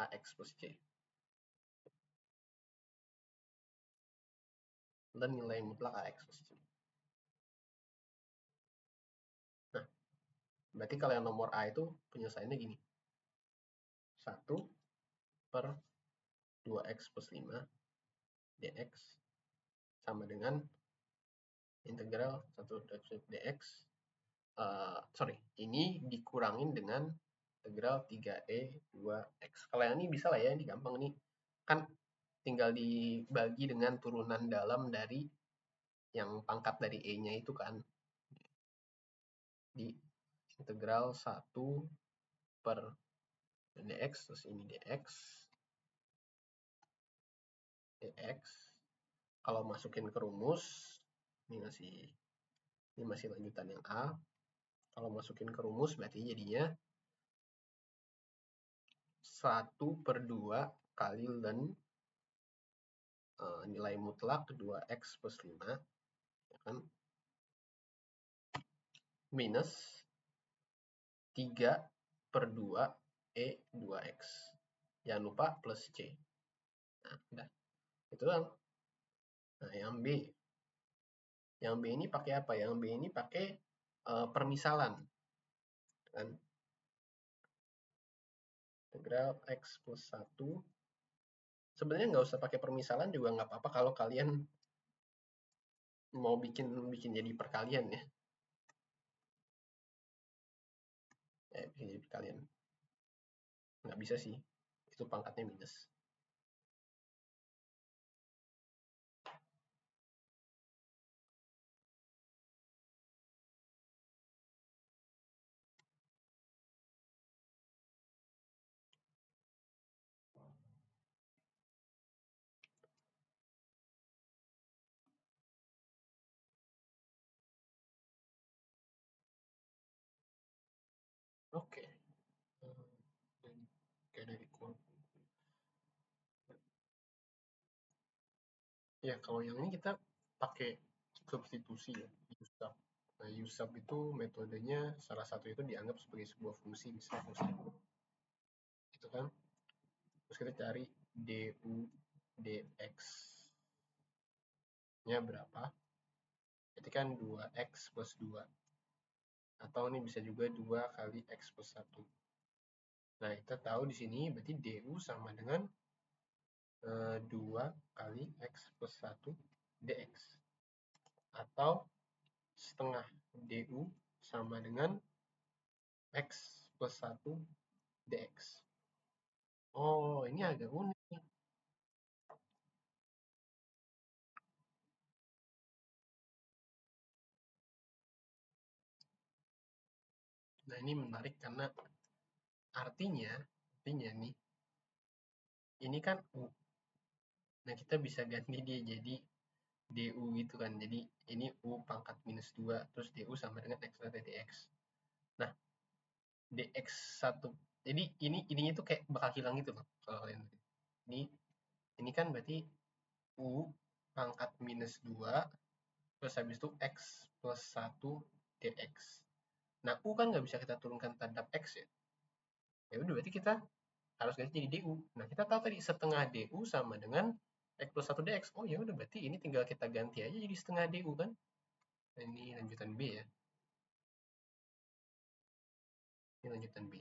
AX plus C. Ln nilai mutlak AX plus C. Nah, berarti kalau yang nomor A itu penyelesaiannya gini. 1 per 2x plus 5 dx sama dengan integral 1 dx. Ini dikurangin dengan integral 3e 2x. Kalau yang ini bisa lah ya, ini gampang nih. Kan tinggal dibagi dengan turunan dalam dari yang pangkat dari e-nya itu kan. Di integral 1 per dx, terus ini dx. Kalau masukin ke rumus, ini masih lanjutan yang A. Kalau masukin ke rumus berarti jadinya 1 per 2 kali ln nilai mutlak 2x plus 5 ya kan, minus 3 per 2 E 2x. Jangan lupa plus C. Nah, udah. Itu doang. Nah, yang B. Yang B ini pakai apa? Yang B ini pakai permisalan. Kan? Integral x plus 1. Sebenarnya nggak usah pakai permisalan juga nggak apa-apa kalau kalian mau bikin jadi perkalian ya. Bikin jadi perkalian. Nggak bisa sih. Itu pangkatnya minus. Oke. Ya, kalau yang ini kita pakai substitusi ya, USUB. Nah, USUB itu metodenya salah satu itu dianggap sebagai sebuah fungsi, misalnya fungsi itu kan. Terus kita cari du dx-nya berapa? Jadi kan 2x plus 2. Atau ini bisa juga 2 kali x plus 1. Nah, kita tahu di sini berarti du sama dengan 2 kali x plus 1 dx. Atau setengah du sama dengan X plus 1 dx. Oh, ini agak unik nih. Nah, ini menarik karena artinya nih, ini kan U. Nah, kita bisa ganti dia jadi du gitu kan. Jadi ini U pangkat minus 2, terus du sama dengan X kali dx. Nah, dx1. Jadi ininya tuh kayak bakal hilang gitu loh kalau kalian. Ini kan berarti U pangkat minus 2, terus habis itu X plus 1 dx. Nah, U kan nggak bisa kita turunkan terhadap X ya. Ya udah berarti kita harus ganti jadi du. Nah, kita tahu tadi setengah du sama dengan X plus 1 dx. Oh ya udah berarti ini tinggal kita ganti aja jadi setengah du kan. Nah, ini lanjutan B ya. Ini lanjutan B.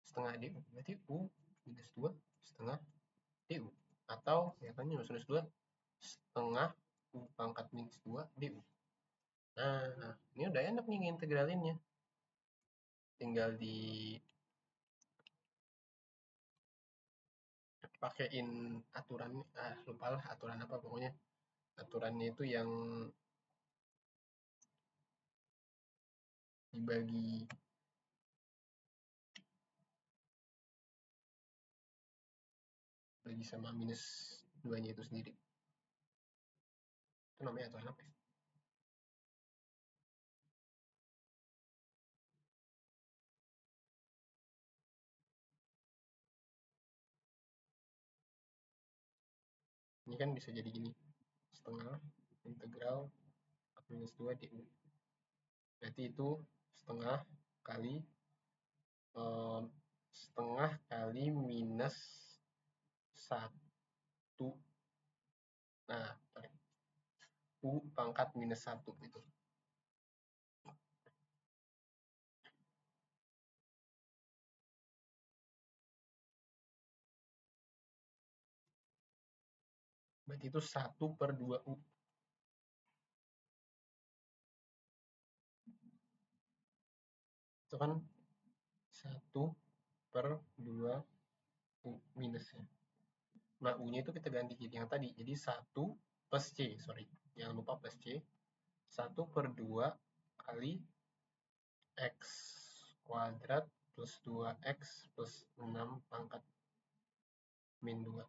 Setengah du berarti U minus 2 setengah du. Atau ya kan minus 2 setengah U pangkat minus 2 du. Nah, ini udah enak nih ngintegralinnya. Tinggal dipakein aturan, lupa lah aturan apa pokoknya. Aturannya itu yang dibagi sama minus 2-nya itu sendiri. Itu namanya aturan apa ya? Ini kan bisa jadi gini. Setengah integral minus 2 du. Berarti itu setengah kali setengah kali minus 1. Nah, U pangkat minus 1 gitu. Berarti itu 1 per 2 U. Itu kan 1 per 2 U minusnya. Nah, U-nya itu kita ganti jadi yang tadi. Jadi 1 plus C, sorry. Jangan lupa plus C. 1 per 2 kali X kuadrat plus 2X plus 6 pangkat min 2.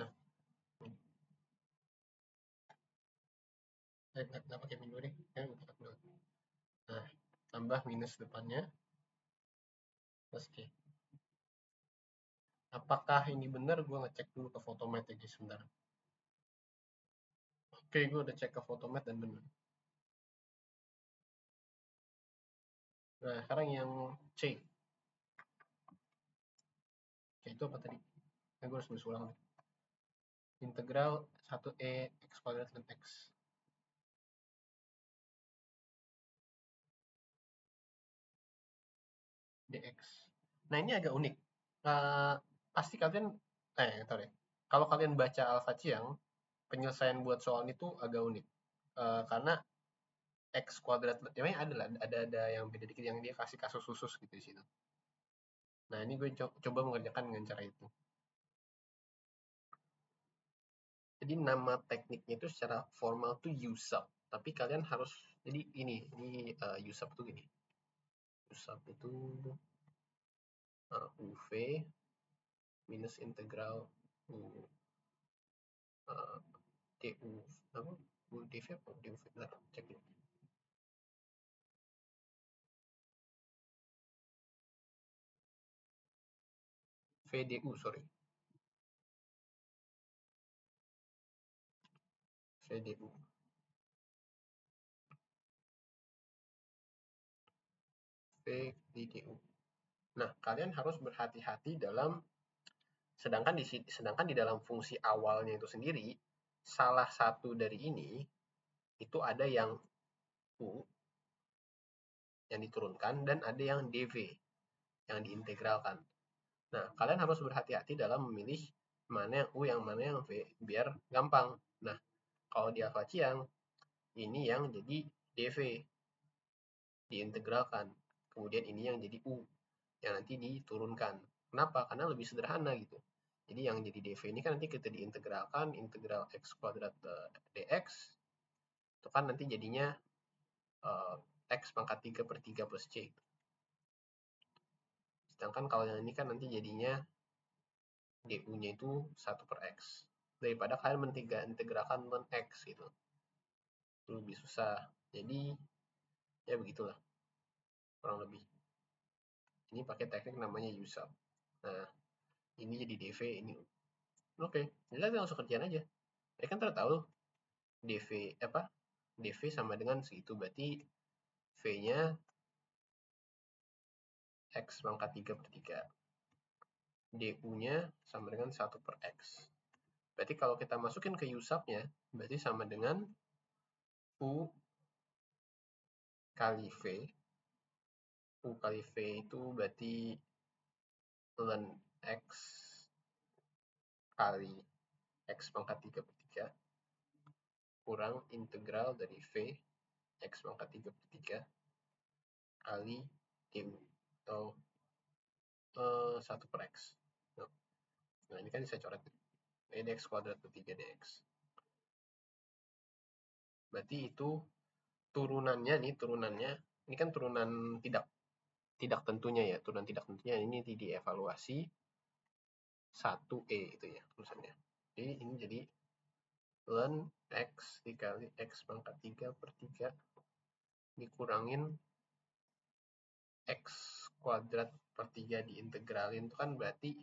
Nah, nggak pakai min 2 deh. Pangkat 2. Nah, tambah minus depannya plus C. Apakah ini benar? Gue ngecek dulu ke Photomat ya guys, sebentar. Oke, gue udah cek ke Photomat dan benar. Nah, sekarang yang C. C itu apa tadi? Nah, gue harus tulis ulang deh. Integral 1E X kuadrat dan X dx. Nah, ini agak unik. Pasti kalian, tahu deh. Kalau kalian baca Alpha Chiang, penyelesaian buat soal itu agak unik. Karena X kuadrat, memang ada lah, ada yang beda dikit, yang dia kasih kasus khusus gitu di situ. Nah, ini gue coba mengerjakan dengan cara itu. Jadi nama tekniknya itu secara formal tuh USUP. Tapi kalian harus, jadi ini USUP tuh gini. USUP itu UV minus integral U DU apa? DV apa? DUV? Bentar, cek dulu. VDU, sorry. VDU. VDU. Nah, kalian harus berhati-hati dalam sedangkan di dalam fungsi awalnya itu sendiri, salah satu dari ini itu ada yang U yang diturunkan dan ada yang dv yang diintegralkan. Nah, kalian harus berhati-hati dalam memilih mana yang U yang mana yang V biar gampang. Nah, kalau di Alpha Chiang ini yang jadi dv. diintegralkan. Kemudian ini yang jadi U, yang nanti diturunkan. Kenapa? Karena lebih sederhana gitu. Jadi yang jadi dv ini kan nanti kita diintegralkan, integral x kuadrat dx, itu kan nanti jadinya x pangkat 3 per 3 plus c. Sedangkan kalau yang ini kan nanti jadinya du-nya itu 1 per x. Daripada kalian integralkan non x gitu. Itu lebih susah. Jadi ya begitulah kurang lebih. Ini pakai teknik namanya USAP. Nah, ini jadi dv, ini oke. Jadi langsung kerjaan aja. Ya kan tahu dv apa? dv sama dengan segitu, berarti v-nya x pangkat 3 per 3. du-nya sama dengan 1 per x. Berarti kalau kita masukin ke USAP-nya, berarti sama dengan U kali V. U kali V itu berarti ln X kali X pangkat 3 per 3 kurang integral dari V X pangkat 3 per 3 kali du atau 1 per X. Nah, ini kan bisa coret. dx kuadrat per 3 dx. Berarti itu turunannya, ini kan turunan tidak tentunya ya, turunan tidak tentunya ini dievaluasi 1e itu ya tulisannya. Jadi ini jadi ln x dikali x pangkat 3 per 3 dikurangin x kuadrat per 3 diintegralin itu kan berarti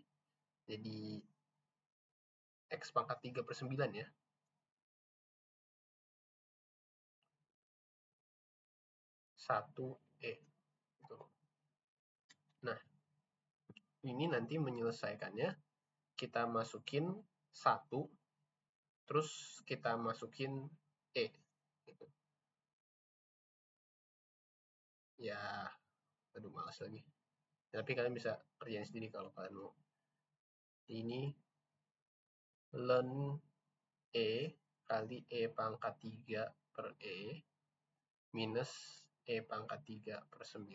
jadi x pangkat 3 per 9 ya. Satu E. Nah, ini nanti menyelesaikannya kita masukin 1, terus kita masukin E. Gitu. Ya, aduh malas lagi. Tapi kalian bisa kerjain sendiri kalau kalian mau. Ini ln E kali E pangkat 3 per E minus E pangkat 3 per 9.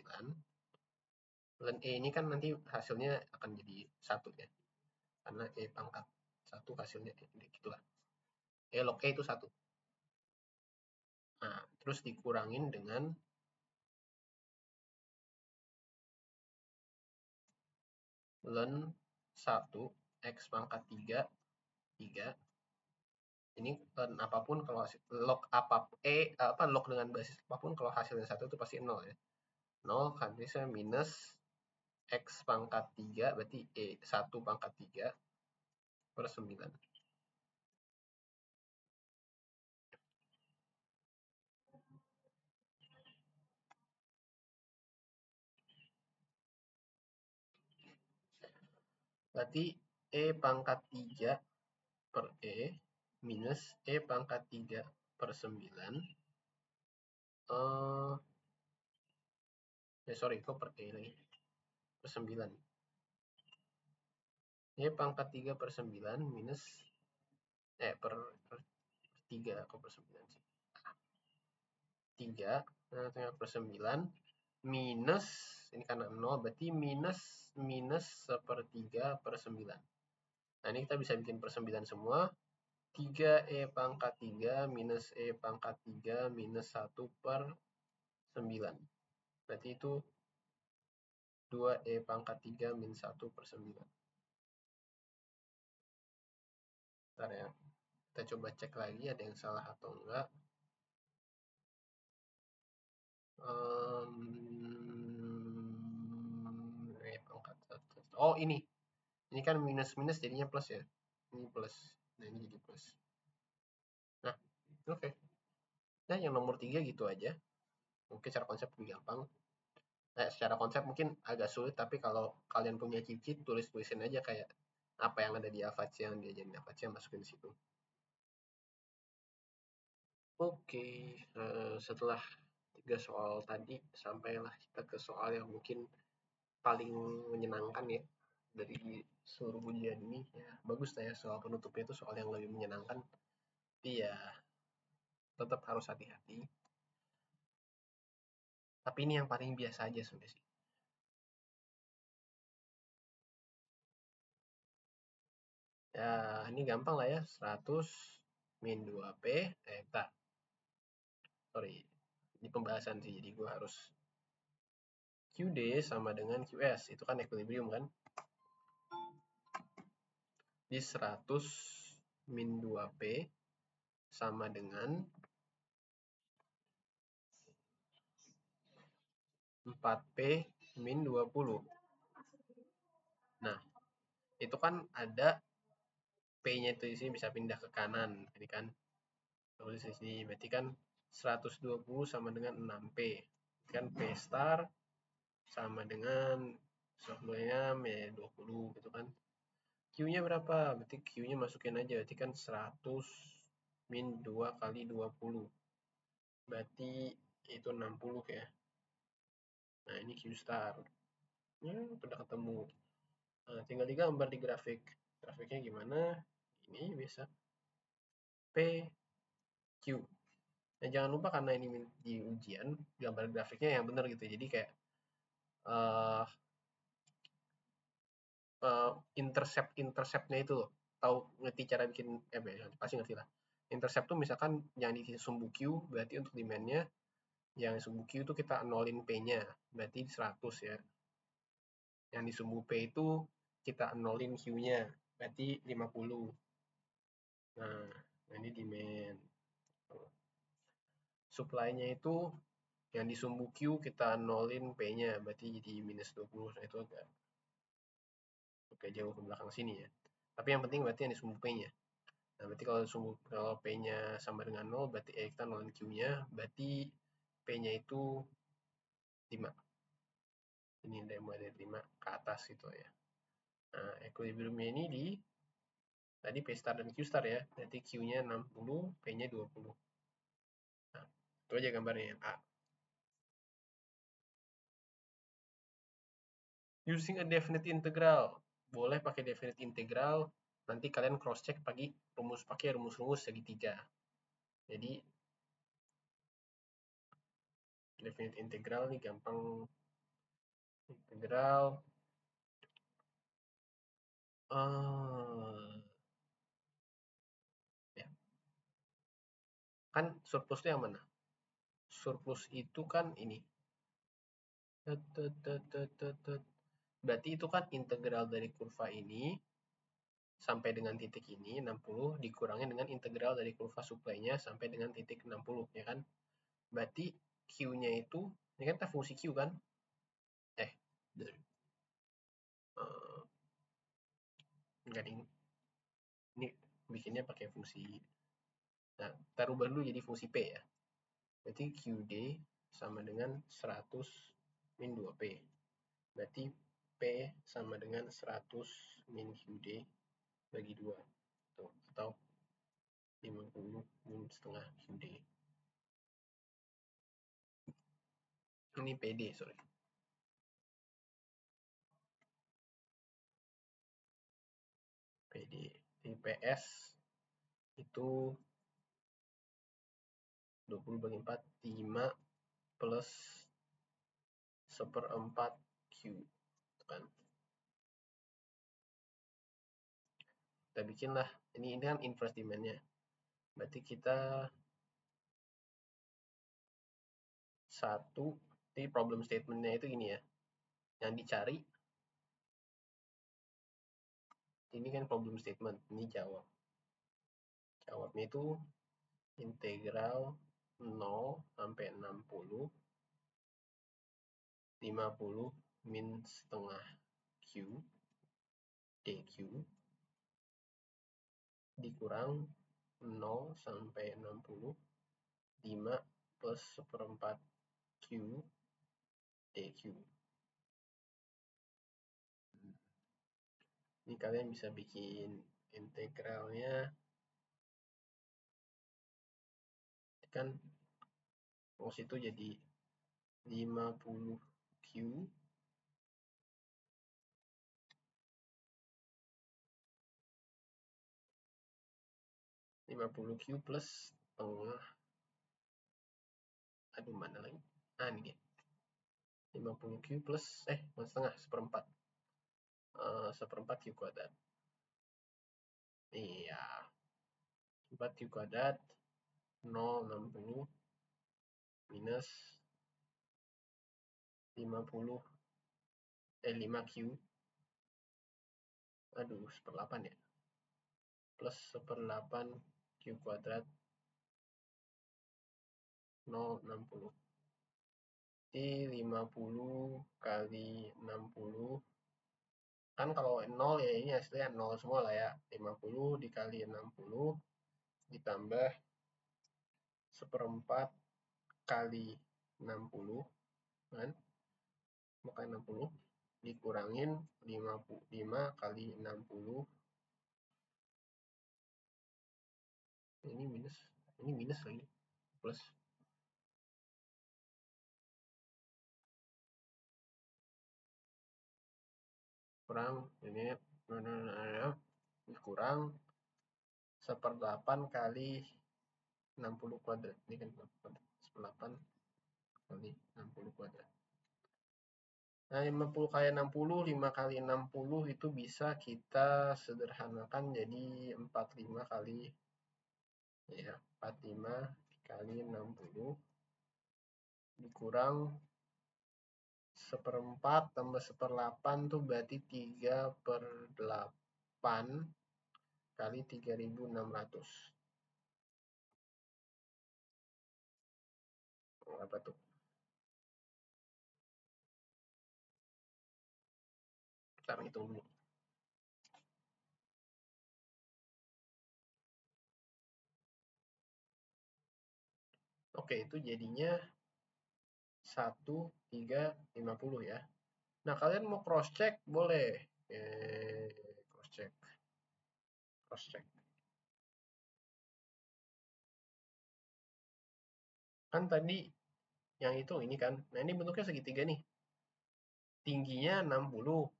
Ln E ini kan nanti hasilnya akan jadi 1 ya. Karena E pangkat 1 hasilnya gitulah. E log E itu 1. Nah, terus dikurangin dengan ln 1 X pangkat 3 ini ln apapun kalau log log dengan basis apapun kalau hasilnya 1 itu pasti 0 ya. 0 kan bisa minus X pangkat 3 berarti E 1 pangkat 3 per 9. Berarti E pangkat 3 per E minus E pangkat 3 per 9. Sorry, kok per E lagi? Per 9. E pangkat 3 per 9 minus per 3, kok per 9 sih? 3 per 9 minus, ini karena 0 berarti minus sepertiga per 9. Nah, ini kita bisa bikin per 9 semua. 3E pangkat 3 minus E pangkat 3 minus 1 per 9. Berarti itu 2E pangkat 3 min 1 per 9. Bentar ya. Kita coba cek lagi ada yang salah atau enggak. E pangkat 1. Oh, ini. Ini kan minus jadinya plus ya. Ini plus. Nah, ini jadi plus. Nah, oke. Nah, yang nomor 3 gitu aja. Mungkin secara konsep lebih gampang. Secara konsep mungkin agak sulit, tapi kalau kalian punya cheat tulis-tulisin aja kayak apa yang ada di Apache, yang diajarin Apache, masukin di situ. Oke, setelah 3 soal tadi, sampailah kita ke soal yang mungkin paling menyenangkan ya dari seluruh ujian ini. Ya, bagus lah ya, soal penutupnya itu soal yang lebih menyenangkan. Tapi ya tetap harus hati-hati. Tapi ini yang paling biasa aja sebenarnya sih. Ya, ini gampang lah ya. 100 min 2P. Sorry. Ini pembahasan sih, jadi gue harus QD sama dengan QS. Itu kan equilibrium kan. Di 100 min 2P sama dengan 4P min 20. Nah, itu kan ada P-nya itu di sini bisa pindah ke kanan. Jadi kan tulis di sini berarti kan 120 sama dengan 6P. Kan P star sama dengan sebelumnya 20 gitu kan. Q-nya berapa? Berarti Q-nya masukin aja. Berarti kan 100 min 2 kali 20. Berarti itu 60 ya. Nah, ini Q star. Ya, udah ketemu. Nah, tinggal digambar di grafik. Grafiknya gimana? Ini bisa P, Q. Nah, jangan lupa karena ini di ujian, gambar grafiknya yang benar gitu. Jadi kayak uh, interceptnya itu loh. Tahu ngerti cara bikin pasti ngerti lah. Intercept tuh misalkan yang di sumbu Q berarti untuk demand-nya, yang sumbu Q itu kita nolin P-nya, berarti 100 ya. Yang di sumbu P itu kita nolin Q-nya, berarti 50. Nah, ini demand. Supply-nya itu yang di sumbu Q kita nolin P-nya, berarti jadi minus 20. Nah, itu agak jauh ke belakang sini ya. Tapi yang penting berarti yang di sumbu P-nya. Nah, berarti kalau P-nya sama dengan 0, berarti kita nolin Q-nya, berarti P-nya itu 5. Ini mulai dari 5 ke atas gitu ya. Nah, equilibrium-nya ini di tadi P star dan Q star ya. Berarti Q-nya 60, P-nya 20. Nah, itu aja gambarnya yang A. Using a definite integral. Boleh pakai definite integral. Nanti kalian cross check pakai rumus-rumus segitiga. Jadi definite integral nih gampang. Integral ya. Kan surplus itu yang mana? Surplus itu kan ini. Berarti itu kan integral dari kurva ini sampai dengan titik ini 60 dikurangi dengan integral dari kurva supply-nya sampai dengan titik 60 ya kan. Berarti Q-nya itu ini kan kita fungsi Q kan. Enggak ding. Ini bikinnya pakai fungsi. Nah, kita rubah dulu jadi fungsi P ya. Berarti QD sama dengan 100 min 2P. Berarti P sama dengan 100 min QD bagi 2. Tuh, atau 50 min setengah QD. Ini PD, sorry. PD. PS itu 20 bagi 4, 5 plus 1/4 Q. Kan? Kita bikinlah. Ini kan inverse demand-nya. Berarti kita satu, di problem statement-nya itu gini ya. Yang dicari, ini kan problem statement, ini jawab. Jawabnya itu integral 0 sampai 60, 50 min setengah Q, dQ, dikurang 0 sampai 60, 5 plus 1/4 Q, dQ. Ini kalian bisa bikin integralnya kan cos itu jadi 50Q 50Q plus setengah, aduh mana lagi, ini dia, 50Q plus, setengah, seperempat. Seperempat Q kuadrat. Iya. 4Q kuadrat, 0,60 minus 5Q. Aduh, 1/8 ya. Plus 1/8 Q kuadrat, 0,60. Jadi 50 kali 60. Kan kalau 0 ya ini hasilnya 0 semua lah ya. 50 dikali 60 ditambah 1/4 kali 60 kan, maka 60 dikurangin 5 kali 60, ini minus lagi, plus kurang ini kurang 1/8 kali 60 kuadrat. Ini kan 1/8 kali 60 kuadrat. Nah, 50 kali 60, 5 kali 60 itu bisa kita sederhanakan jadi 45 kali, ya, 45 kali 60 dikurang 1/4 tambah 1/8 tuh berarti 3/8 kali 3600. Apa tuh? Kita hitung dulu. Oke, itu jadinya 1350 ya. Nah, kalian mau cross check boleh. Cross check. Kan tadi yang itu ini kan. Nah, ini bentuknya segitiga nih. Tingginya 60,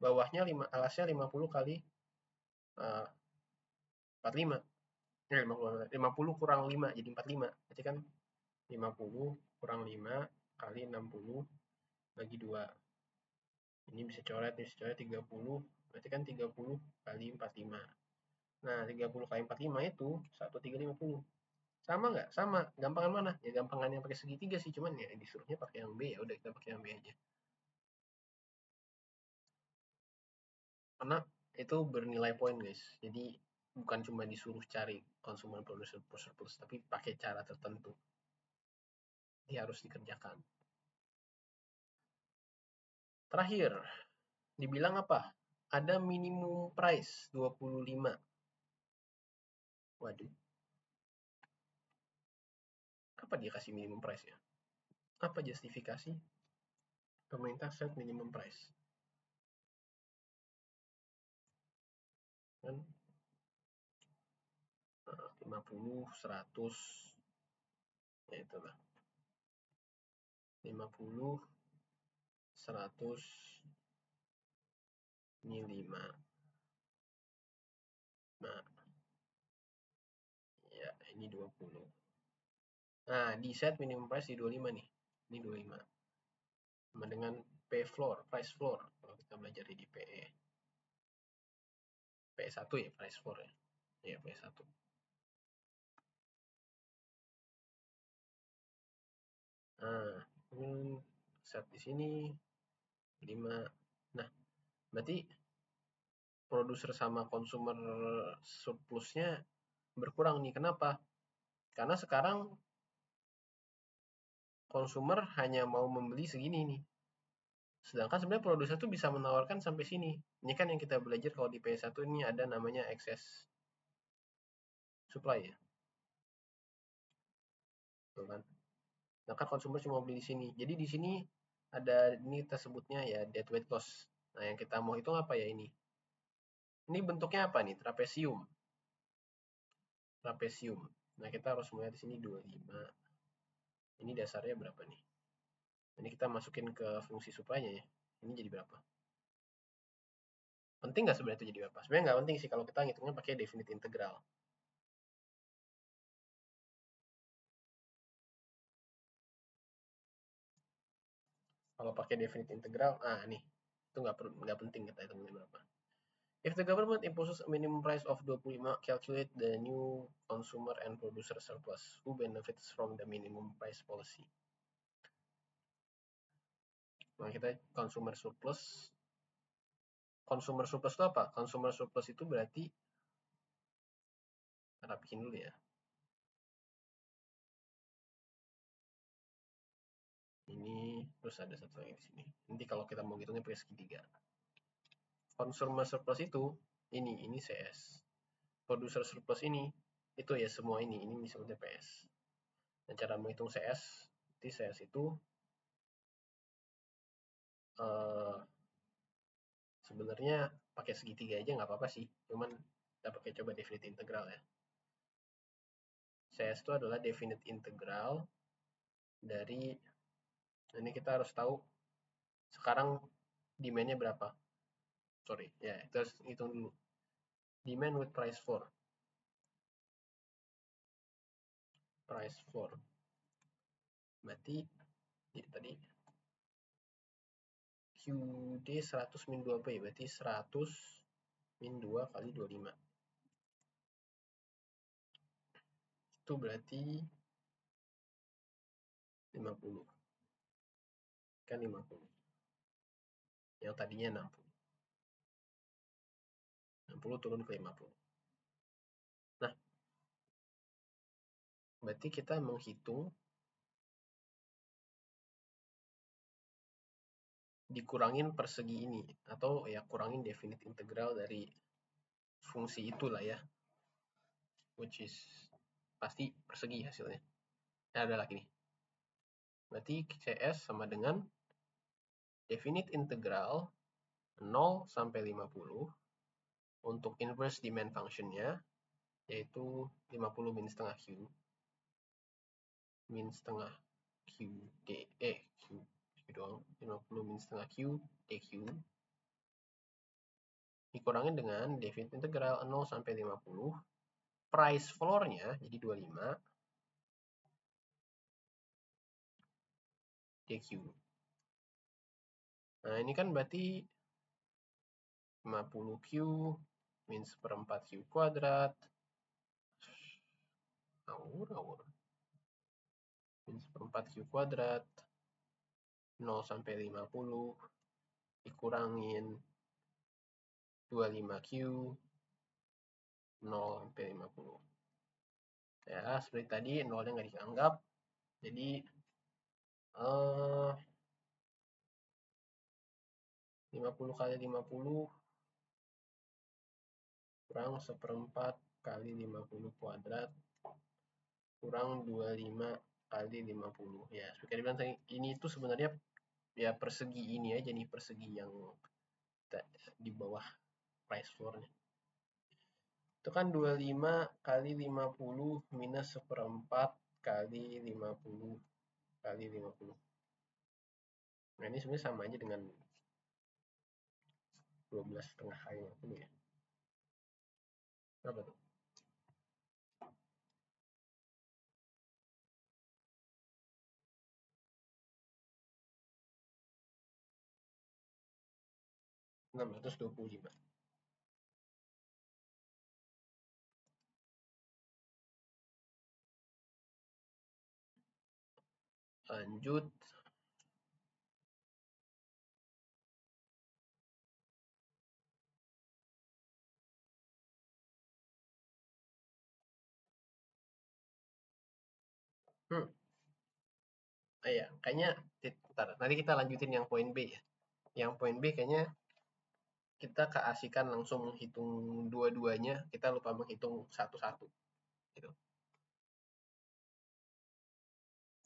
bawahnya alasnya 50 kali 45. 50 kurang 5 jadi 45. Berarti kan 50 kurang 5 kali 60 bagi 2. Ini bisa coret 30. Berarti kan 30 kali 45. Nah, 30 kali 45 itu 1350. Sama nggak? Sama. Gampangan mana? Ya gampangan yang pakai segitiga sih, cuman ya disuruhnya pakai yang B, ya udah kita pakai yang B aja. Karena itu bernilai poin, guys. Jadi bukan cuma disuruh cari konsumen produser surplus, tapi pakai cara tertentu. Ini harus dikerjakan. Terakhir, dibilang apa? Ada minimum price 25. Waduh. Apa dia kasih minimum price ya? Apa justifikasi pemerintah set minimum price? Kan 50, 100, ya itulah. 50, 100, ini 5. Nah, ya ini 20. Nah, di set minimum price di 25 nih. Ini 25. Sama dengan price floor. Kalau kita belajar di PE. PE1 ya, price floor ya. Ya, PE1. Nah, set di sini 5. Nah, berarti produser sama konsumer surplusnya berkurang nih. Kenapa? Karena sekarang konsumer hanya mau membeli segini nih. Sedangkan sebenarnya produser tuh bisa menawarkan sampai sini. Ini kan yang kita belajar kalau di PS1 ini ada namanya excess supply ya. Tuh kan. Sedangkan konsumer cuma beli di sini. Jadi di sini ada, ini kita sebutnya ya deadweight loss. Nah, yang kita mau hitung apa ya ini? Ini bentuknya apa nih? Trapesium. Nah, kita harus melihat di sini 25. Ini dasarnya berapa nih? Ini kita masukin ke fungsi supply-nya ya. Ini jadi berapa? Penting nggak sebenarnya itu jadi berapa? Sebenarnya nggak penting sih kalau kita ngitungnya pakai definite integral. Kalau pakai definite integral, nih itu nggak penting kita hitungnya berapa. If the government imposes a minimum price of 25, calculate the new consumer and producer surplus. Who benefits from the minimum price policy? Nah, kita consumer surplus. Consumer surplus itu apa? Consumer surplus itu berarti, rapihin dulu ya. Ini terus ada satu lagi di sini. Nanti kalau kita mau hitungnya pakai segitiga. Consumer surplus itu ini CS. Producer surplus ini itu ya semua ini disebutnya PS. Dan cara menghitung CS, nanti CS itu sebenarnya pakai segitiga aja nggak apa-apa sih, cuman kita pakai coba definite integral ya. CS itu adalah definite integral dari, ini kita harus tahu sekarang demand-nya berapa. Sorry, ya kita harus hitung dulu. Demand with price floor. Price floor. Berarti tadi QD 100 min 2P, berarti 100 min 2 kali 25. Itu berarti 50. Kan 50. Yang tadinya 60. 60 turun ke 50. Nah, berarti kita menghitung dikurangin persegi ini, atau ya kurangin definite integral dari fungsi itulah ya, which is pasti persegi hasilnya. Nah, ada lagi nih. Berarti CS sama dengan definite integral 0 sampai 50 untuk inverse demand function-nya, yaitu 50 min setengah Q, min setengah Q D, Q doang, 50 min setengah Q DQ, dikurangin dengan definite integral 0 sampai 50, price floor-nya jadi 25 DQ. Nah, ini kan berarti 50Q min seperempat Q kuadrat. Ngawur. Min seperempat Q kuadrat. 0 sampai 50 dikurangin 25Q 0 sampai 50. Ya, seperti tadi nolnya nggak dianggap. Jadi 50 kali 50 kurang seperempat kali 50 kuadrat kurang 25 kali 50. Ya, seperti dibilang tadi, ini tuh sebenarnya ya persegi ini aja nih, persegi yang di bawah price floor-nya. Itu kan 25 kali 50 minus seperempat kali 50 kali 50. Nah, ini sebenarnya sama aja dengan 12,5 kali 50 ya. Berapa tuh? 625. Lanjut. Iya, kayaknya nanti kita lanjutin yang poin B ya. Yang poin B kayaknya kita keasikan langsung menghitung dua-duanya, kita lupa menghitung satu-satu gitu.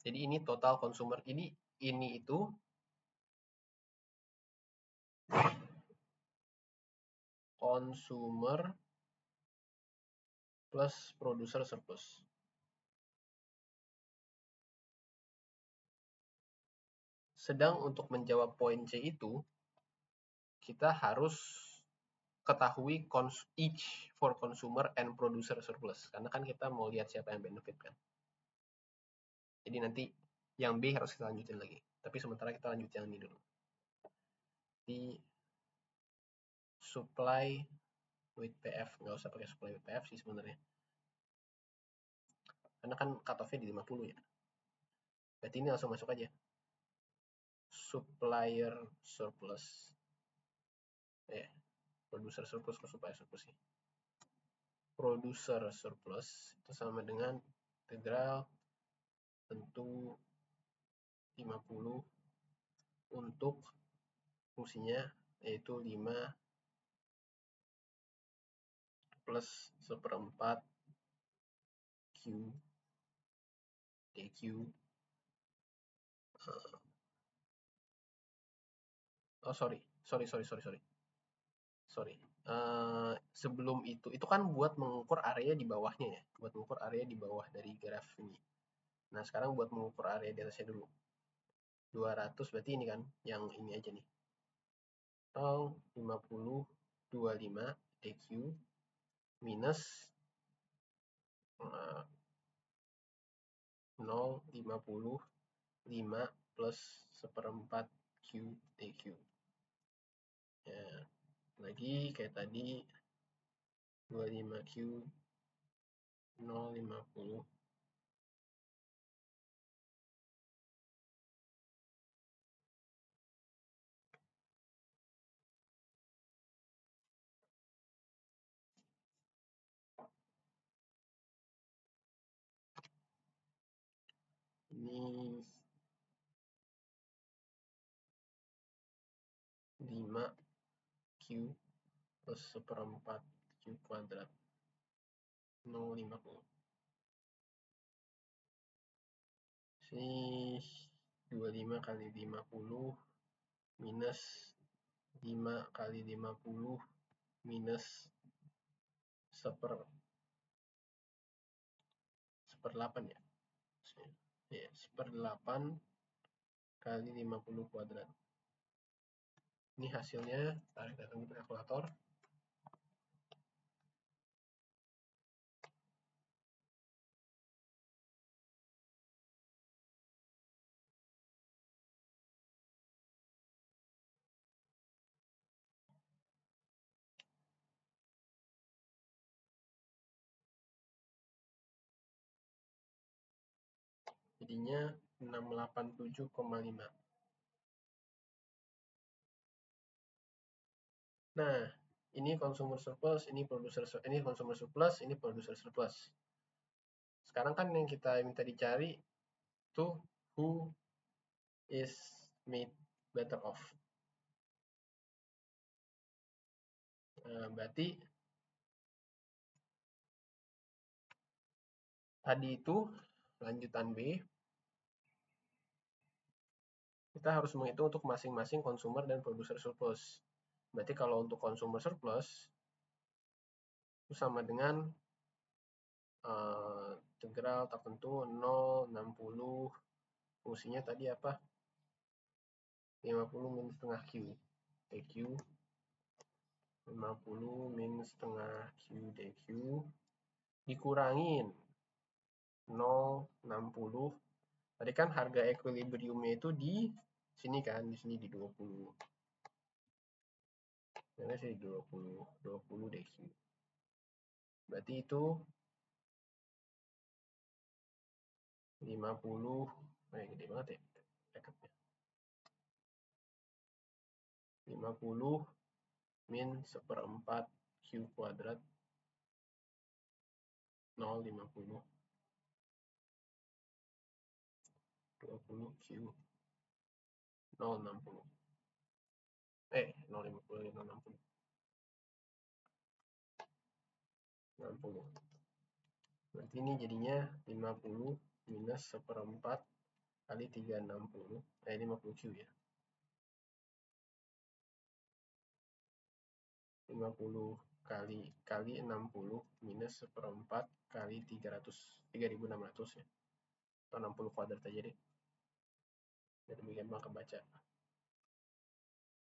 Jadi ini total consumer, ini itu consumer plus producer surplus. Sedang untuk menjawab poin C itu, kita harus ketahui each for consumer and producer surplus. Karena kan kita mau lihat siapa yang benefit kan. Jadi nanti yang B harus kita lanjutin lagi. Tapi sementara kita lanjut yang ini dulu. Di supply with PF, nggak usah pakai supply with PF sih sebenarnya. Karena kan cutoff-nya di 50 ya. Berarti ini langsung masuk aja. Supplier surplus. Producer surplus ke supplier surplus sih. Producer surplus itu sama dengan integral tentu 50 untuk fungsinya yaitu 5 plus 1/4 Q DQ. Sebelum itu kan buat mengukur area di bawahnya ya, buat mengukur area di bawah dari graf ini. Nah sekarang buat mengukur area di atasnya dulu. 200 berarti ini kan, yang ini aja nih. 0,50 25 DQ minus 0,50 5 plus 1/4 Q DQ. Ya, lagi kayak tadi 25Q 0,50 ini 5Q plus 1/4 Q kuadrat 0,50. Sini 25 kali 50 minus 5 kali 50 minus 1/8 ya. 1/8 kali 50 kuadrat. Ini hasilnya, tarik datang ke kalkulator. Jadinya 687,5. Nah, ini consumer surplus, ini consumer surplus, ini producer surplus. Sekarang kan yang kita minta dicari tuh who is made better off. Nah, berarti tadi itu lanjutan B, kita harus menghitung untuk masing-masing consumer dan producer surplus. Berarti kalau untuk consumer surplus itu sama dengan integral tertentu 0, 60, fungsinya tadi apa? 50 min setengah Q DQ, 50 min setengah Q DQ, dikurangin 0, 60. Tadi kan harga equilibriumnya itu di sini kan, di sini di 20. Karena sih 20 DQ. Berarti itu 50, gede banget ya bracketnya. 50 min 1/4 Q kuadrat 0,50 20 Q 0,60 0,50 0,60 60. Berarti ini jadinya 50 minus 1/4 kali 360 50 Q ya. 50 kali 60 minus 1/4 kali 3600 ya. Atau 60 kuadrat aja deh. Biar lebih gampang kebaca.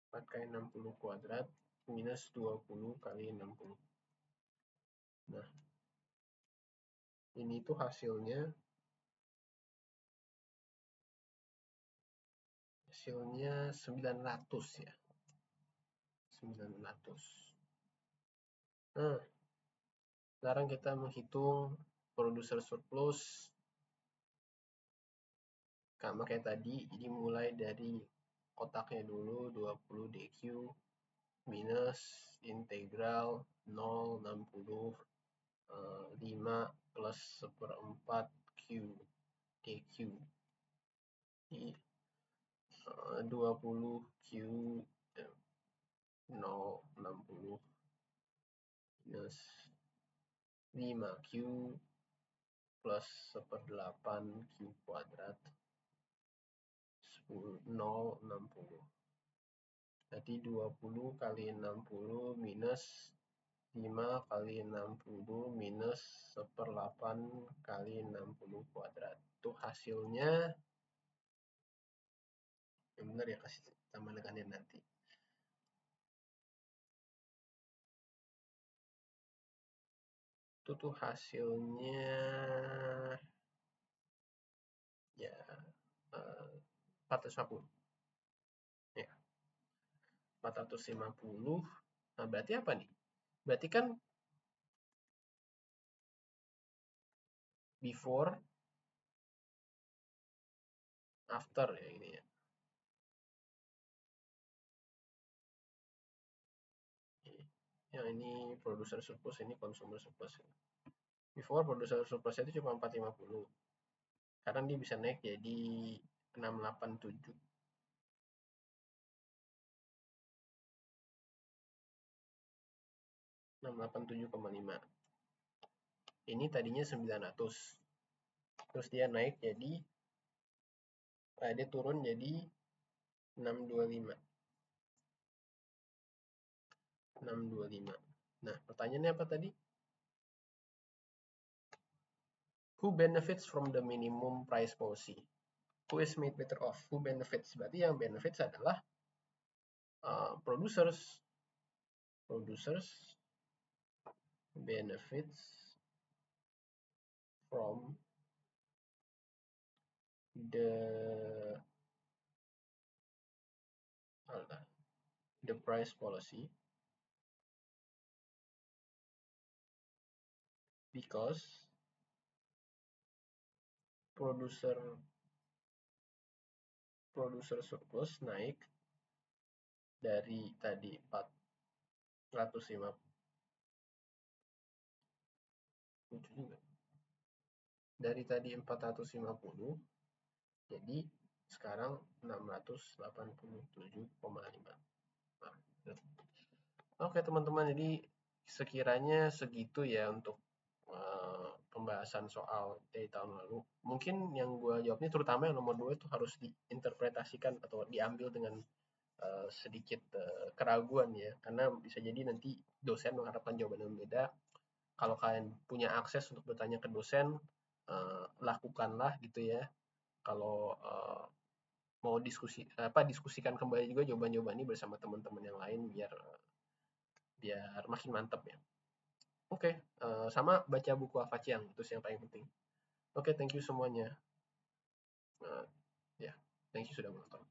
4 kali 60 kuadrat minus 20 kali 60. Nah, ini tuh hasilnya hasilnya 900 ya. 900. Nah, sekarang kita menghitung producer surplus. Sama kayak tadi, jadi mulai dari kotaknya dulu 20 DQ minus integral 0,60 5 plus 1/4 Q DQ di 20 Q 0,60 minus 5 Q plus 1/8 Q kuadrat 0,60. Jadi 20 kali 60 minus 5 kali 60 minus 1/8 kali 60 kuadrat. Itu hasilnya, yang benar ya, kasih tambah nekannya nanti. Itu tuh hasilnya ya 450. Ya. 450. Nah, berarti apa nih? Berarti kan before after ya ini ya. Yang ini producer surplus, ini consumer surplus. Before producer surplus itu cuma 450. Sekarang dia bisa naik jadi 687. 687,5. Ini tadinya 900. Terus dia naik jadi dia turun jadi 625. 625. Nah, pertanyaannya apa tadi? Who benefits from the minimum price policy? Who is made better off? Who benefits? Berarti yang benefits adalah producers. Producers benefits from the price policy because producer surplus naik dari tadi 450 juga. Dari tadi 450 jadi sekarang 687,5. Oke teman-teman, jadi sekiranya segitu ya untuk pembahasan soal dari tahun lalu. Mungkin yang gue jawabnya terutama yang nomor 2 itu harus diinterpretasikan atau diambil dengan sedikit keraguan ya, karena bisa jadi nanti dosen mengharapkan jawaban yang beda. Kalau kalian punya akses untuk bertanya ke dosen, lakukanlah gitu ya. Kalau mau diskusikan kembali juga jawaban-jawaban ini bersama teman-teman yang lain biar makin mantap ya. Oke, sama baca buku Avachiang, itu yang paling penting. Oke, thank you semuanya. Ya, thank you sudah menonton.